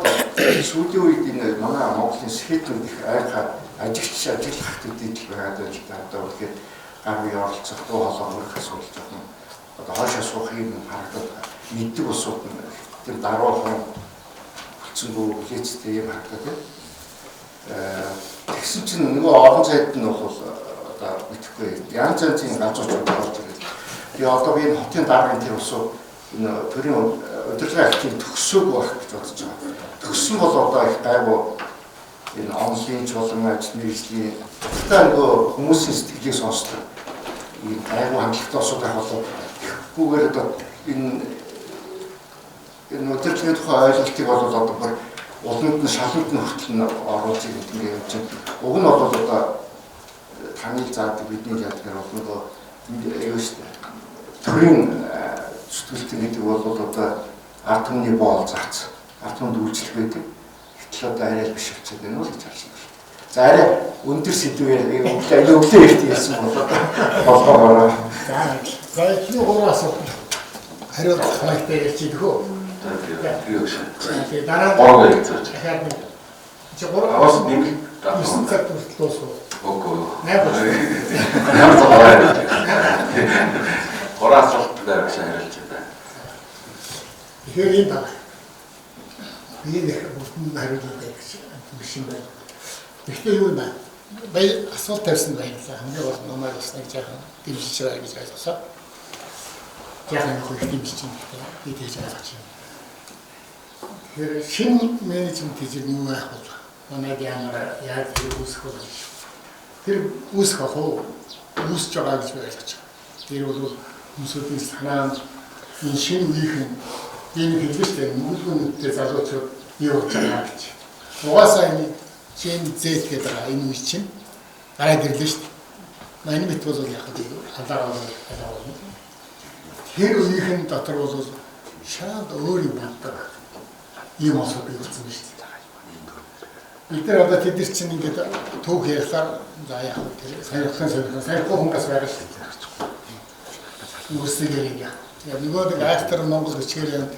сүүлийн үед энэ манай Монголын сэхэтүүд их айхаа ажигч ажиллах хэвтүүд байгаад байна л да. Одоо үнэхээр гар бие оролцох дуу хоолой өрөх асуудал жоохон одоо хоошоо суух юм харагдаад мэддэг усууд нь тэр даруухан хүлцэнгүү хээцтэй юм харагдаад байна. Тэгсэн чинь нөгөө олон цайд нь бол одоо мэдхгүй янз янзын газрууд орж ирээд. Тэгээ одоо би энэ хотын даргын тэр усуу энэ төрийн удирдлагын ажлыг төгсөөг байх гэж бодож байгаа. Төгсөн бол одоо их гайгүй энэ онлайн чуулган ажил мэргэжлийн та нөгөө хүмүүсийн сэтгэлийг сонсдог. Энэ гайгүй хандлагатай асуудал болоо гүүгээр одоо энэ удирдлагын тухай ойлголтыг бол одоо бүр улманд нь шаланд нь хүртэл нь оруулж ингэ явж байна. Уг нь бол одоо таны заадаг бидний яадгаар бол нөгөө юу шүү дээ. Төрийн зүтгэлтэн гэдэг бол одоо ард түмний боол заац. Ард түмэнд үйлчлэх байдаг. Гэтэл одоо арай биш болчиход байна уу гэж харж байна. За арай өндөр сэдвээр өглөө ихт ярьсан болоо. За юу гураас хариулт хайтай ярьж идэх үү? Тэгээ дараа дахиад чи гурав аваас нэг 9 цаг хүртэл дуусах. Окей. Ямар Гураас болтдоо гэж хариулж байна. Тэгэхээр энэ баг. Би нэг бүхэн хариулдаг гэж биш юм байна. Гэхдээ юу нэ? Бай асуулт тавьсан байлаа. Хамгийн гол номер бас нэг жаахан дэмжиж байгаа гэж ойлгосоо. Жаахан их дэмжиж байгаа. Би тэгж ойлгож байна. Тэгэхээр шинэ менежмент гэж юу байх вэ? Манай ямар яаж үүсэх вэ? Тэр үүсэх хоо үүсэж байгаа гэж ойлгож байна. Тэр бол хүмүүсийн санаанд энэ шинэ үеийн энэ хэлбэртэй мөнгөлгөнтэй залуучууд юу болж байгаа гэж. Угаасаа энэ Gen Z гэдэг энэ үе чинь гараад ирлээ шүү дээ. Манай мэт бол яг хадаараа байна. Тэр үеийн дотор бол шууд өөр юм байна. Ийм асуудал үүссэн шүү дээ. Бид нар одоо тэд нар чинь ингээд түүх ярьлаар за яах вэ? Сайн хөнгас байгаа шүү дээ. Үсэгээр яа. Яг нөгөө нэг актер Монгол бичгээр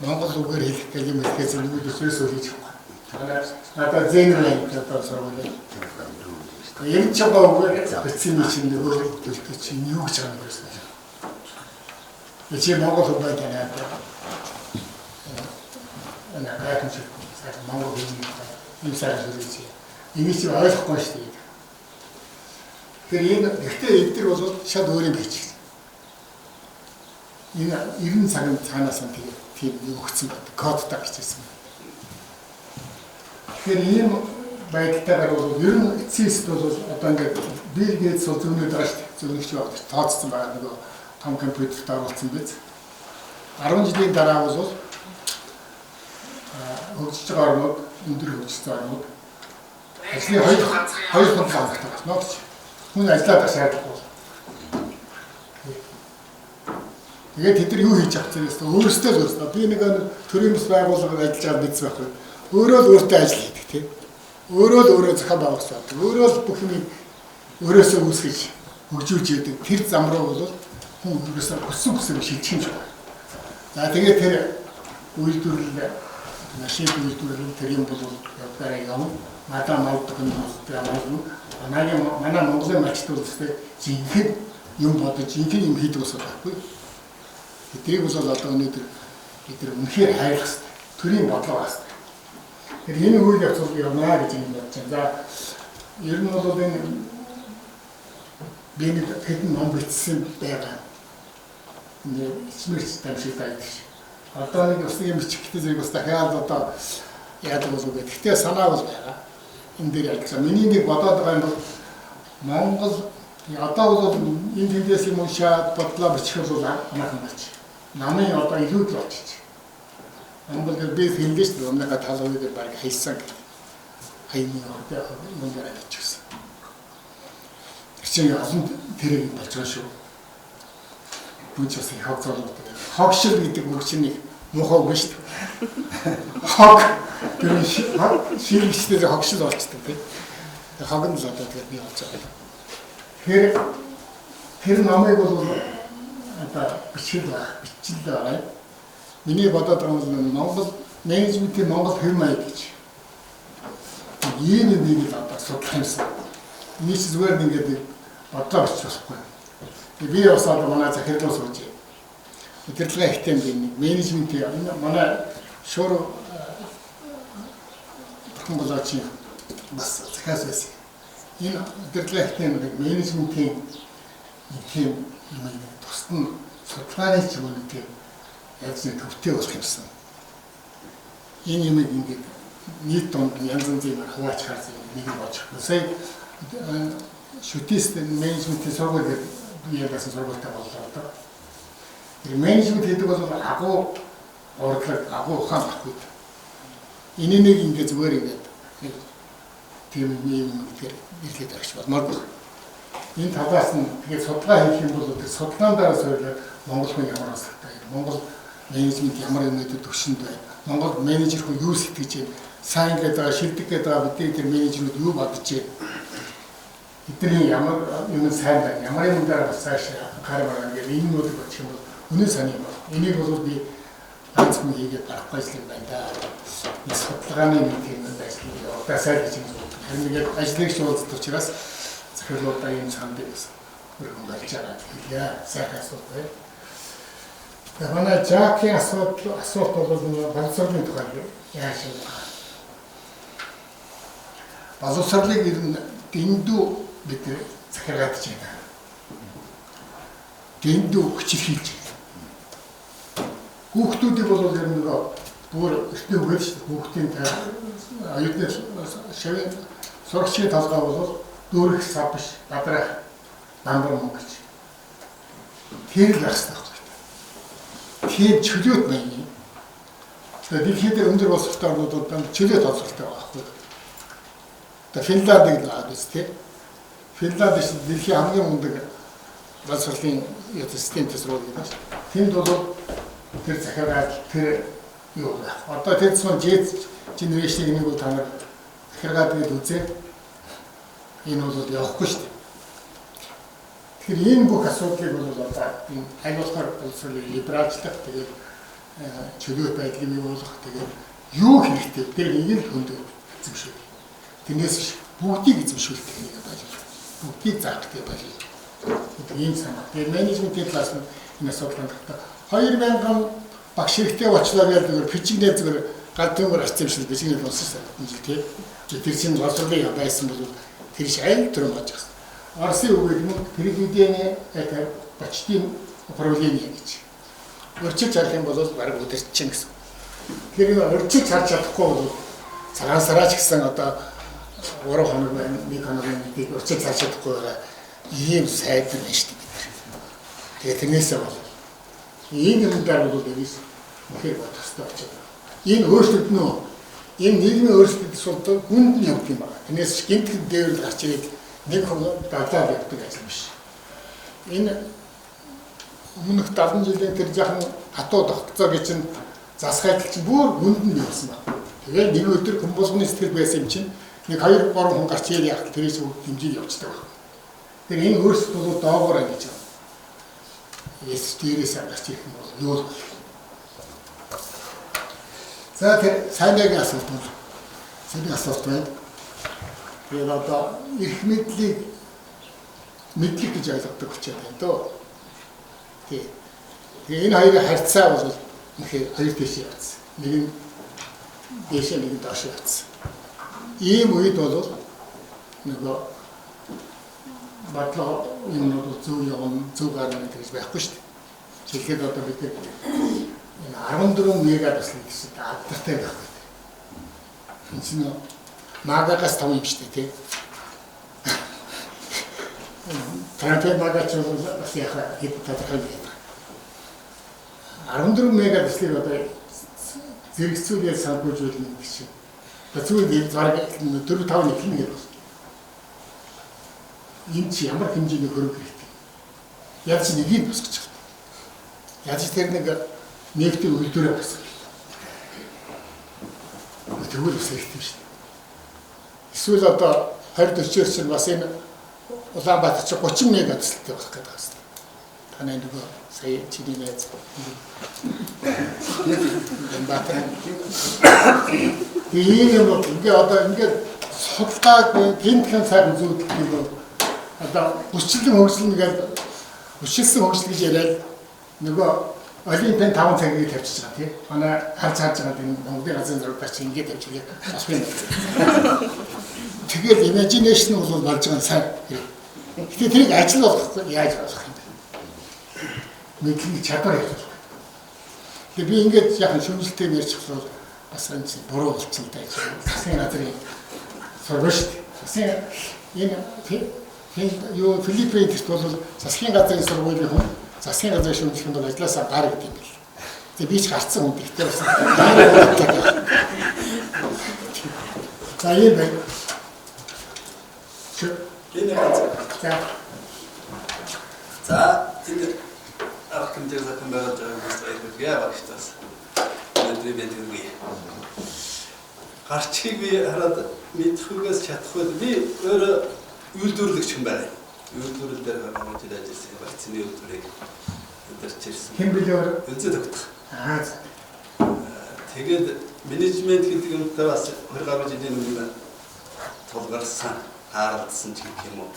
Монгол үгээр хэлэх гэх юм ихээс нөгөө төсөөсөө хийж байгаа. Надад зэнрэн гэдэг сургууль. Энэ ч байгаа үгээр бичсэн чинь нөгөө төлтөч чинь юу гэж байгаа юм бэ? Эцэг Монгол үг байна. Ana гайхам шиг Монгол юм сайхан хэлж. Энийг чи ойлгохгүй шүү дээ. Тэр энэ гэхдээ эдгээр бол шал өөр юм гэж. Энэ 90 цагийн цаанаас нь тийм өгсөн байдаг. Кодтай бичсэн. Тэгэхээр ийм байдалтайгаар бол ер нь эцэст бол одоо ингээд Билл Гейтс бол зөвнөд байгаа шүү дээ. Зөвнөгч яваад тооцсон байгаа нөгөө том компьютерт оруулсан биз. 10 жилийн дараа бол хөгжиж байгаа орнууд, өндөр хөгжсөн орнууд ажлын хоёр хоног авдаг. Нууц хүн ажиллаад шаардлагагүй. Тэгээд тэд нар юу хийж авах зэрэгс өөрсдөө л өөрсдөө би нэг төрийн бас байгууллагад ажиллаж байгаа биз байхгүй. Өөрөө л өөртөө ажил хийдэг тийм. Өөрөө л өөрөө зохион байгуулдаг. Өөрөө л бүх юм өөрөөсөө үүсгэж хөгжүүлж яадаг. Тэр зам руу бол хүн өөрөөсөө хүссэн шилжих юм шиг байна. За тэгээд тэр үйлдвэрлэл машин үйлдвэрлэл тэр юм бол яваараа явна. Надад малдах юм бол манай Монголын малчд бол жинхэнэ юм бодож жинхэнэ юм хийдэг ус байхгүй. Тэдрийг бол одоо өнөөдөр бид нар үнэхээр хайрлах хэрэгтэй. Төрийн бодлого байна. Тэр энэ үйл явц явнаа гэж юм бодож байна. За ер нь бол энэ би нэг хэдэн ном бичсэн байгаа. Нэг ичмэрч тамшиг байдаг. Одоо нэг өсгийн бичгтээ зэрэг бас дахиад одоо яадаг болов гэх. Гэхдээ санаа бол байгаа. Энэ дээр ялцаа. Миний нэг бодоод байгаа юм бол Монгол одоо бол энэ тэндээс юм уншаад бодлоо бичих бол амархан байна. Намын одоо илүү л очиж. Монгол би хэлдэж шүү. Өмнөд талууд дээр баг хайсан. Хайны одоо юм дээр ажиллажсэн. Чи олон тэрэг болж байгаа шүү. Бүгд бас их хог зовлоо. Хогшил гэдэг үг чинь муухай үг шүү дээ. Хог тэр ширхсээр хогшил болчтой тийм. Хог нь л одоо тэгээд би болж байгаа. Тэр намайг бол одоо бичил байгаа. Миний бодоод байгаа нь Монгол менежментийн Монгол хэв маяг гэж. Ийм юм нэг одоо судлах юмсан. Энийг зүгээр ингээд бодлоо бичиж болохгүй. Би бас одоо манай захирлын сууж. Удирдлага ихтэй нэг менежментийн манай шуур болооч бас захиас байсан. Энэ удирдлага ихтэй нэг менежментийн тийм юм тусна судалгааны чиглэл тийм ялцны төвтэй болох юмсан. Энэ юм ингээд нийт донд янз янзын хаваач харсан нэг болж. Сая шүтээс менежментийн сургууль яасан сургуультай боллоо одоо. Тэр менежмент гэдэг бол агуу урдлаг, агуу ухаан баггүй. Энэ нэг ингээд зүгээр ингээд тийм юм дээр нэрлээд авч болмоор. Энэ талаас нь тэгээд судалгаа хийх юм бол тэр судалгаандаа суулгаад Монгол хүн ямар асуулттай, Монгол менежмент ямар юмнуудад төвшөнд байна, Монгол менежер хүн юу сэтгэж байна, сайн гэдэг байгаа, шилдэг гэдэг байгаа бидний тэр менежерүүд юу бодож байна. Эдний ямар юм сайн байна, ямар юм дээр бас цааш анхаарал гэх юм уу гэх юм бол үнэн сайн юм. Энийг бол би ганц хүн хийгээд гарахгүй ажил юм байна да. Энэ судалгааны нэг тийм ажил одоо сайн гэж юм. Харин ингээд ажлыг шуулддаг учраас захирлуудаа юм санддаг гэсэн. Хөргөн болж байгаа. Яа, сайн асуудал. Тэгээд манай Жакийн асуулт бол боловсролын тухай яаж юм бэ? Боловсролыг дэндүү бид захиргаадж байна. Дэндүү хүчрхийлж байна. Хүүхдүүдийг бол ер нь бүр ихтэй үгээд шүү дээ. Хүүхдийн оюутны шавын сурагчийн талгаа бол дүүрэх сав биш, бадрах намбар мөн гэж. Тэр л яах вэ? Тийм чөлөөт байна. Тэгээд дэлхийд өндөр боловсролтой орнуудад чөлөөт боловсролтой байгаа байхгүй. Тэгээд Финландыг наад үстэй. Финланд дэлхийн хамгийн мундаг боловсролын системтэй сургууль гэдэг. Тэнд бол тэр захиргаал тэр юу вэ? Одоо тэр цон генерашныг нэг бол та нар захиргаад гээд үзээ. Энэ бол явахгүй шүү дээ. Тэгэхээр энэ бүх асуудлыг бол одоо энэ аюулгаар боловсролын либералчлах тэгээд чөлөөт байдлыг бий болгох тэгээд юу хэрэгтэй тэр нэг л хөндөө эзэмшүүл. Тэрнээс бүгдийг эзэмшүүлэх нэг байна. Бүгдийг заах гэдэг байна. Ийм санаа. Тэгээд менежментийн талаас нь энэ асуудал хандлагатай 2000 багш хэрэгтэй болчлоо гэдэг бичигнээ зүгээр гал төмөр арцимшил бичигнээ болсон шүү дээ. Тэр чинь боловсролын байсан бол тэр их айл төрөм болж байгаа. Оросын үгээр нь перегидений это почти управление гэж. Өрчилж харах юм бол баг өдөрч чинь гэсэн. Тэр өрчилж харж чадахгүй бол цагаан сараач гэсэн одоо 3 хоног байна, 1 хоногийн нэг өрчилж харж чадахгүй байгаа ийм сайд байна шүү дээ. Тэгээд тэрнээсээ бол ийм юм дээр бол дээрээс ихэр бодох хэрэгтэй болж байна. Энэ өөрчлөлт нь энэ нийгмийн өөрчлөлт асуудал хүнд нь явдаг юм байна. Тэрнээс гинтгэн дээр гарч ирээд нэг хүн дадлаад явдаг ажил биш. Энэ өмнөх 70 жилийн тэр жахан хатуу тогтцоо гэж чинь засгайтал чинь бүр гүнд нь байсан байна. Тэгээд нэг өдөр хүн болгоны сэтгэл байсан юм чинь нэг 2-3 хүн гарч ирээ яг тэрээс дэмжиж явчихдаг байна. Тэр энэ өөрсдөө бол доогоор гэж байна. Есүс дээрээс гарч ирэх юм бол юу вэ? За тэр сайныг асуулт бол сэний асуулт байна. Тэгээд одоо эрх мэдлэг гэж ойлгодог хүчтэй байна дөө. Тэгээ энэ хоёрын харьцаа бол үнэхээр хоёр дэшээ явцсан. Нэг нь дэшээ, нэг нь доош явцсан. Ийм үед бол нөгөө батлаа юм бол зөв явна, зөв гарна гэж байхгүй шүү дээ. Жишээд одоо бид энэ 14 мега төсөл гэсэн алдартай байхгүй. Энэ чинь магагаас том юм шүү дээ, тий. Транспорт магач бол бас яхаа хэд тодорхой юм. 14 мега төслийг одоо зэрэгцүүлээд санхүүж болно гэж чинь. Тэгвэл зэрэг 4-5 нэхнэ гэдэг. Энэ чи ямар хэмжээний хөрөнгө хэрэгтэй. Яг чи нэгийг босгож байна. Яг тэр нэг нэгтгэл үйлдвэрээ босгох. Тэгвэл бас хэрэгтэй юм шүү дээ. Эсвэл одоо 20-40 чинь бас энэ Улаанбаатар чи 30 мега төсөлтэй болох гэдэг байна. Танай нөгөө сая чиний найз. Энэ юм ингээ одоо ингээ судалгааг гинтхэн сайхан зүйдлэх бол одоо хүчлэн хөгжлөн гэдэг хүчилсэн хөгжил гэж яриад нөгөө Олимпийн 5 цагийг тавьчихж байгаа тийм. Манай харж байгаа энэ Монголын газрын зурагч ингээ тавьж байгаа. Бас байна. Тэгээд imagination бол болж байгаа сайн. Гэхдээ тэрийг ажил болгох яаж болох юм бэ? Мэдлийн чадвар явуулах. Тэгээд би ингээд яхан шүүмжлэлтэй ярьж болохоор бас энэ буруу болчихсон даа. Засгийн газрын сургууль шүү дээ. Засгийн энэ юу Филиппинд бол засгийн газрын сургуулийн хүн засгийн газрын шүүмжлэхэнд бол ажилласаа гар гэдэг юм бэл. Тэгээд би ч гарцсан хүн ихтэй бас. За ийм бай. Энэ за энэ архимдэр закон байгаа зүйл яа багтаас. Өдрийн бэнтгүй. Гарчгийг би хараад мэдхгүйгээс чадахгүй би өөрөө үйлдвэрлэгч хүн байна. Үйлдвэрлэл дээр хамаатай ажилласан вакцины үйлдвэрийг өдөрчирсэн. Хэн билээ? Үнцээ тогтох. Тэгээд менежмент гэдэг юмтай бас 20 гаруй жилийн өмнө тулгарсан, хаалдсан ч гэх юм уу.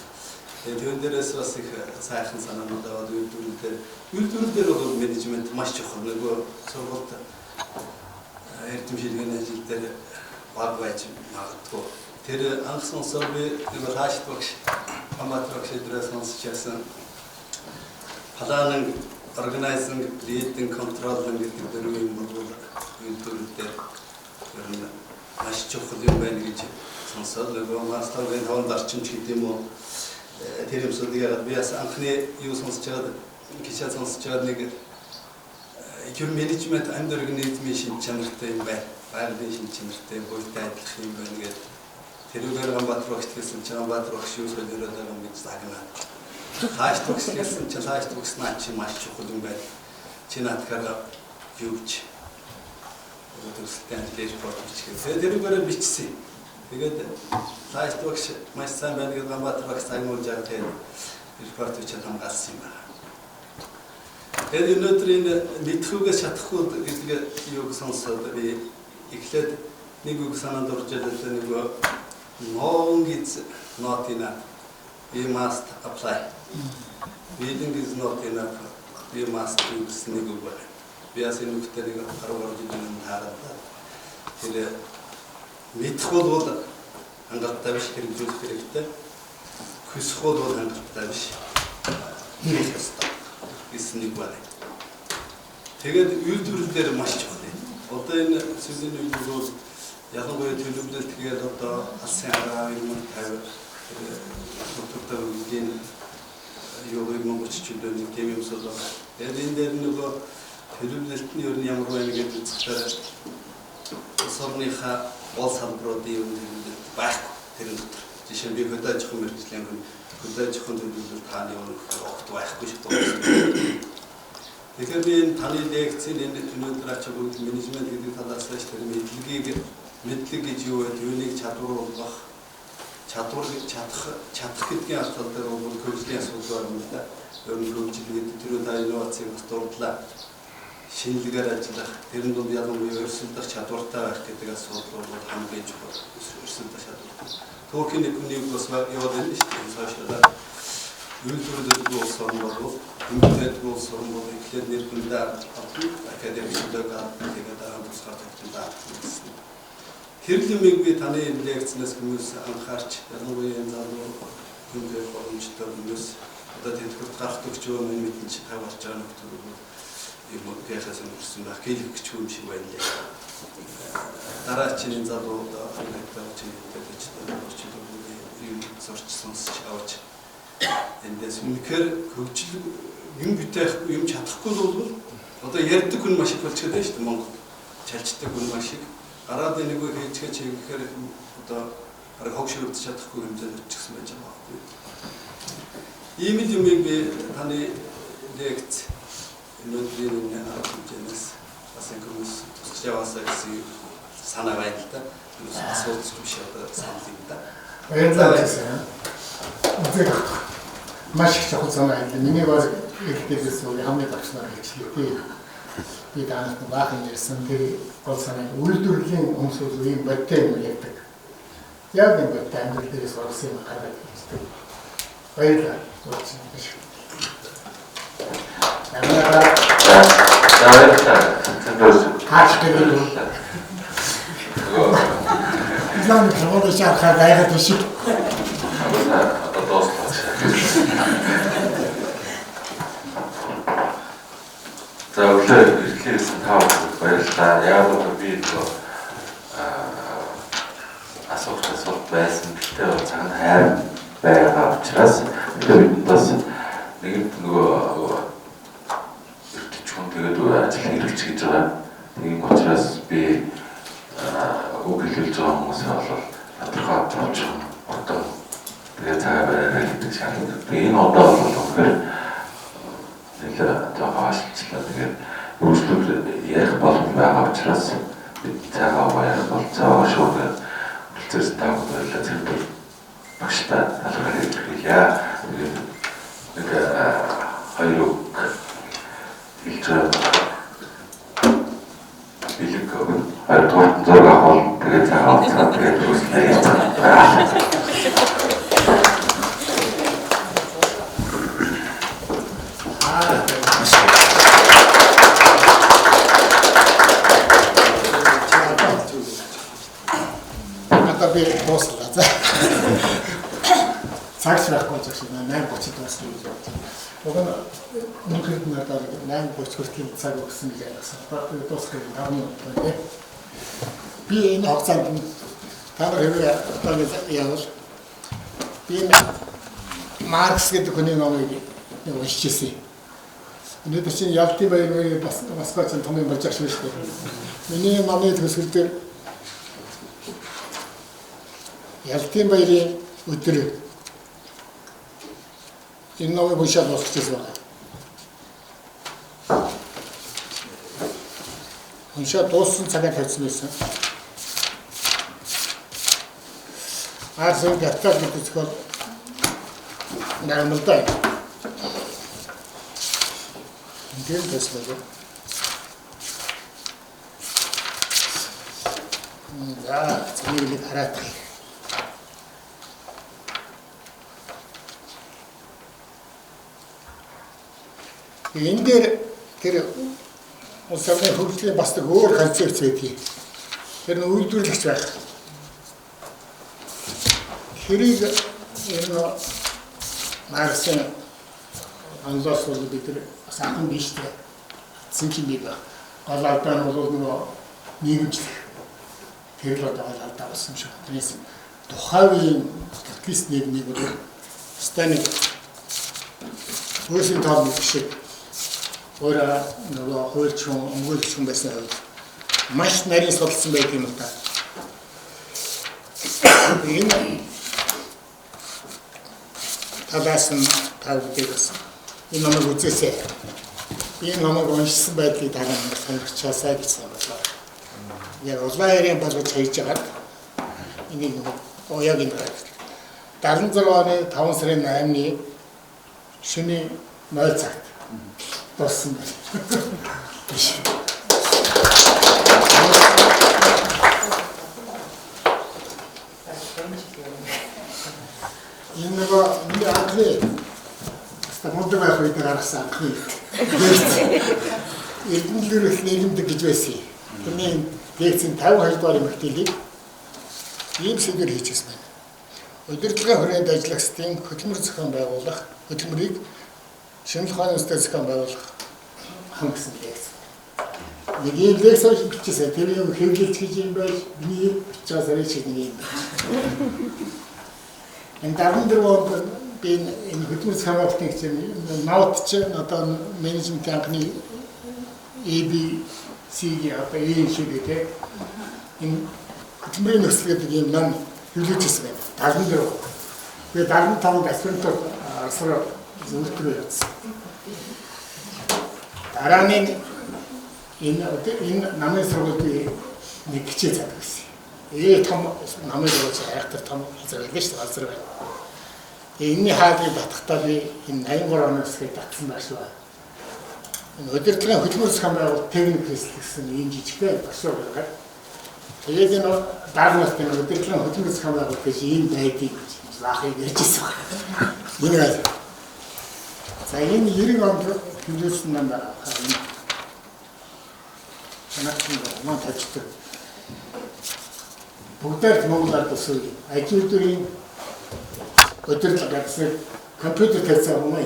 Тэгээд түүн дээрээс бас их сайхан санаанууд аваад үйлдвэрлэл дээр бол менежмент маш чухал. Нөгөө сургуульд эрдэм шилжээний ажил дээр баг байж магадгүй. Тэр анх сонсоод би нөгөө хаашд багш аматар багш дээрээс сонсч яасан планинг, органайзинг, лидинг, контролинг гэдэг дөрвөн юм бол үйлдвэрлэл дээр маш чухал юм байна гэж сонсоод нөгөө мастерын хавьд орчимч гэдэг юм уу. Тэр юмсуудыг яагаад би бас анхны юу сонсч байгаа гişээ сонсч байгаа нэг ер менежмент амьд организмын шин чанартай юм байна. Байгалийн шин чанартай буйтай адилах юм байна гэдэг. Тэрүүгээр Ганбаатар багш гэсэн Чанбаатар багш юу söyleээд байгаа юм гэж загнаа. Хааш төгс гэсэн хааш төгс наа чи маш чухал юм байна. Чи наадахаар юуч. Төсөлтөнд ажлыг бодож гэх. Тэрүүгээр бичсэн. Тэгээд хааш төгс маш сайн байна гэдэг Ганбаатар багш загнуулж байгаа тэгээд репорт хийж хамгаалсан юм байна. Тэгээд өнөөдөр энэ мэдхүүгээс чадахгүй гэдэг юуг сонсоод би эхлээд нэг үг санаанд орж ирээд нөгөө no is not enough. We must apply. Reading is not enough. We must do нэг үг байна. Би as энэ үгтэй нэг гаруугаар жишээ хараад тэр мэдэх бол хангалттай биш хэрэгжүүлэх хэрэгтэй. Хүсэх бол хангалттай биш. Хийх ёстой. Эснийг байна. Тэгээд үйлдвэрлэлээр маш чухал. Одоо энэ сүүлийн үйлдвэрлэл ялангуяа төлөвлөлт тэгээд одоо алсын арга юм тавь өдөртөө үгийн юу Монголч чөлөөний тийм юмсууд байна. Тэгээд энэ дээр нөгөө төлөвлөлтний ер нь ямар байна гэдэг үзэхээр сорныхаа гол салбаруудын юм байхгүй тэр дотор. Жишээ нь би хөдөө аж ахуйн мэргэжлийн хөдөө аж ахуйн төлөвлөлт хааны өгөх байхгүй шүү дээ. Тэгэхээр би энэ таны лекцийн энэ өнөөдөр ачааг менежмент гэдэг талаас нь тэр мэдлэг гэж юу вэ? Түүнийг чадвар чадах гэдгийн асуудал дээр бол хөгжлийн асуудал байна л да. Ер нь хөгжил гэдэг тэр удаа инновацийг бас дурдлаа. Шинэлгээр ажиллах, тэрэн дунд ялангуяа өрсөлдөх чадвартай байх гэдэг асуудал бол хамгийн чухал. Өрсөлдөх чадвар. Токийн экономик бас яваад байна шүү дээ. Цаашаа үйлдвэрлэдэг улс орн бол эмгтээдэг улс орн бол ихлээр нэр хүндээ академичдээ тэгээд тусгаар тавьчихсан. Тэр лимиг би таны лекцнээс хүмүүс анхаарч ялангуяа энэ залуу хүнтэй боломжтой хүмүүс одоо тэтгэврт гарах төгч юм мэдэн чи таварч байгаа нөхцөл бол юм гэхээс өнгөрсөн байх гэлэх гэж юм шиг байна лээ. Дараа чинь залуу одоо чинь юм сурч сонсч авч эндээс үнэхээр хөгжил юм бүтээх юм чадахгүй бол одоо ярьдаг хүн маш их болчиход байна шүү дээ Монгол. Чалждаг хүн маш их гараад нэг үг хийчихэж гэхээр одоо хараг хог ширүүлж чадахгүй юм зэн өчсөн байж байгаа байхгүй. Ийм юмыг би таны лекц өнөөдрийн хэмжээс бас хүмүүс тусч яваасаа гэсэн санаа байна л да. Асуудал биш одоо санал юм да. Баярлалаа. Маш их чухал санаа юм. Миний бас ихтэйгээс үгүй хамгийн багшнаар хэлчихлээ. Би даанах баахан ярьсан тэр гол санаа үйлдвэрлэлийн өмсөл үеийн бодтой юм ярьдаг. Яг энэ бодтой амьдрал дээрээс орсон юм гараад ирсэн. Баярлалаа. Нам travaux de charge à de chute. За өглөө ирэхээс тав баярлалаа. Яг л би асуулт байсан. Гэхдээ цагаан хайр байгаа учраас бид бас нэг нөгөө ирчүүн тэгээд ажил хэрэгч гэж байгаа. Тийм учраас би үг хэлж байгаа хүмүүсээ бол тодорхой тооцоо одоо тэгээд цагаан байраа гэдэг шаардлага. Би энэ одоо бол үнэхээр тэгээд өөрсдөө ярих боломж байгаа учраас бид цагаан баяр болцоо шүүгээ үлцээс таагүй байлаа зэрэг багштай алгаар хэлээ. Тэгээд хоёр үг хэлж билэг хоёр дахь зураг авах тэгээд цагаан цаа тэгээд үүсгэж Цагс байхгүй ч гэсэн 8:30 дуусна гэж бодсон. Уг нь өнөөдөр надад 8:30 хүртэл цаг өгсөн гэж ярьсан. Дуусгах юм байна. Би энэ хугацаанд та нар хэрэг одоо явал би Маркс гэдэг хүний номыг уншиж ирсэн. Өнөөдөр чинь Ялтын баярыг бас гооч том юм болж байгаа шүү дээ. Миний номын төсөл дээр Ялтын баярын өдөр энэ номыг уншаад дуусчихсан байна. Уншаад дууссан цагаар тавьсан байсан. Арсын гартал гэдэг зөвхөн нэрмэлтэй. Ингээд төслөө. Цэнийг хараад. Энэ дээр тэр улс орны хөгжлийн бас нэг өөр концепц байдгийг. Тэр нь үйлдвэрлэгч байх. Хэрийг энэ Марксын анзаас бол бид тэр сахан биштэй цэнхин бий ба. Гол алдаа нь бол нөгөө нийгэмчлэх. Тэр л одоо алдаа болсон шүү. Тэрээс тухайн капиталист нийгмийг бол станик өөрсдийн тал нэг шиг өөрөө нөгөө хуульчхан, өмгөөлчхан байсан хувьд маш нарийн судалсан байдаг юм та. Энэ талаас нь тавьдаг байсан. Энэ номыг үзээсэй. ийм намайг уншсан байдлыг та нар сонирхчаасаа гэж сануулаа. Яг улаан болгож хийж байгаа. Энийг яг энэ 76 оны 5 сарын 8-ны шөнийн 0 цагт болсон байна. Энэ нөгөө миний анхны мундаг байх үед гаргасан анхны эрдэнэлэр их нэрмдэг гэж байсан. Тэрний лекцийн 52 дугаар эмэгтэйлийг ийм сэдвээр хийчихсэн байна. Удирдлагын хүрээнд ажиллагчдын хөтөлмөр зохион байгуулах, хөтөлмөрийг шинжлэх ухааны үндэсний зохион байгуулах хангасан лекц. Нэг ийм лекц бичсэн. Тэр юм хэвлэлч гэж юм байл, миний бичээс арай шиг нэг юм. Энэ 14 онд би энэ хөтөлмөр зохион байгуулалтын гэсэн ноут ч одоо менежмент анхны ABC-ийн одоо ийм шиг гэдэг энэ хөтөлмөрийн нөхцөл гэдэг юм нам хөвлөжсэн байна. 74. Тэгээд 75-нд аспирантур арсраа зөвлөлтөөр явсан. Дараагийн энэ намын сургуулийн нэг хичээл цаад байсан. Том намын сургууль айхтар том газар байлаа шүү дээ, газар байна. Энэний хаалгыг батгахдаа би энэ 83 оноос гээд татсан байх шүү. Энэ удирдлагын хөтөлмөр зохион байгуулалт техник хэсэг гэсэн ийм жижигхэн босоо гаргаад тэгээд энэ дараагийн нь удирдлагын хөтөлмөр зохион байгуулалт гэж ийм байдгийг заахыг ярьжсэн байна. Энэ байна. За энэ 90 онд хэмжүүлсэн нам байна. Санаатай маань тавьчихдаг. Бүгдээр Монголд төсөв ажлуудын удирдлага гэсэн компьютер тавьсан юм аа.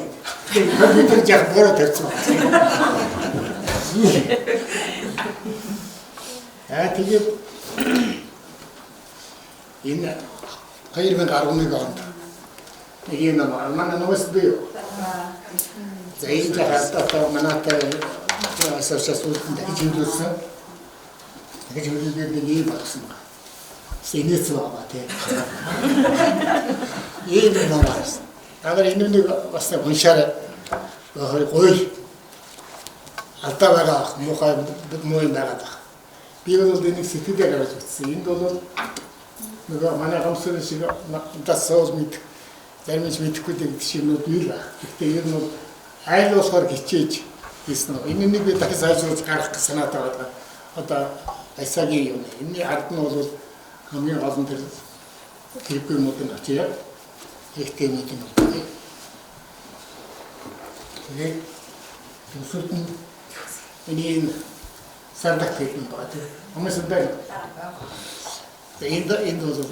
Компьютер яг бороо тавьсан. Тэгээд энэ 2011 онд нэг юм манай нөөс бий. За энэ жахалтаа манайтай асуусан сүлдэнд хэмжүүлсэн. Тэгэж хэмжүүлээд нэг юм болсон байна. Сэнэс байгаа тийм. Ийм юм байна. Агаар энэ нэг бас уншаарай. Гоё. Алдаа байгаа муухай муу юм байгаа. Би бол энийг сэтгэлээр гаргаж утсан. Энд бол нөгөө манай гомсны шиг дасоос мэд зарим нь мэдэхгүй гэдэг шинүүд бий л байна. Гэхдээ ер нь айл болохоор хичээж хийсэн. Энэ нэг би дахиж сайжруулж гаргах гэж санаатай байгаа. Одоо айсагийн юм. Энэний ард нь бол хамгийн гол нь тэр хэрэггүймүүд нь очие. Хэрэгтэймүүд нь очие. Тэгээд өсөлт нь энэ сардак хийх юм байна. Хүмүүс байна. Энэ бол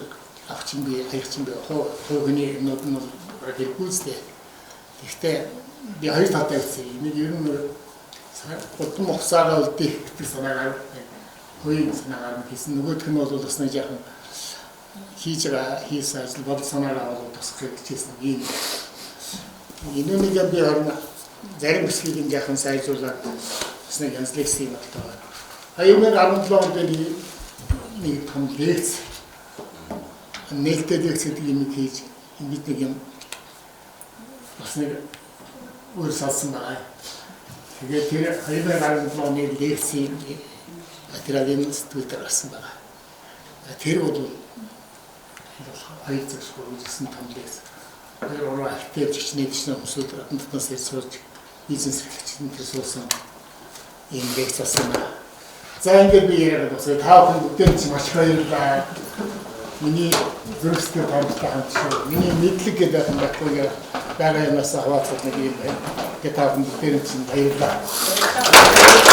авчин би хайрчин би хооны нот нь хэрэггүйстэй. Гэхдээ би хоёр талтай гэсэн. Нэг ер нь гутам ухсаараа үлдэх гэдэг санаагаар хөөе санаагаар хийсэн. Нөгөөх нь бол бас нэг яхан хийж байгаа хийсэн ажил бодол санаагаа бол тусах гэж хэлсэн. Энэ нэг би харна зарим хэсгийг яхан сайжруулаад бас нэг янзлекс юм байна. 2017 онд нэг том лекц нээлттэй лекц гэдэг юм хийж ингэж нэг юм бас нэг өөр салсан байна. Тэгээд тэр 2017 оны лекцийн материалын студид гарсан байна. Тэр бол хоёр цагт үзсэн том лекц. Тэр ороо активч хичнээн хүмүүсүүд хамтдаас ирсүүлж бизнес хэрэгчдийн тэр суусан ийм лекц болсон байна. За ингээд би яриад байгаа. Та бүхэн бүгдээ ч маш баярлалаа. Миний зүрхсэтгэл хамтдаа хамт шүү. Миний мэдлэг гэдэг юм байна. Байгаа юмасаа хаваацах нэг юм байна. Та бүхэн бүгдээ ч баярлалаа.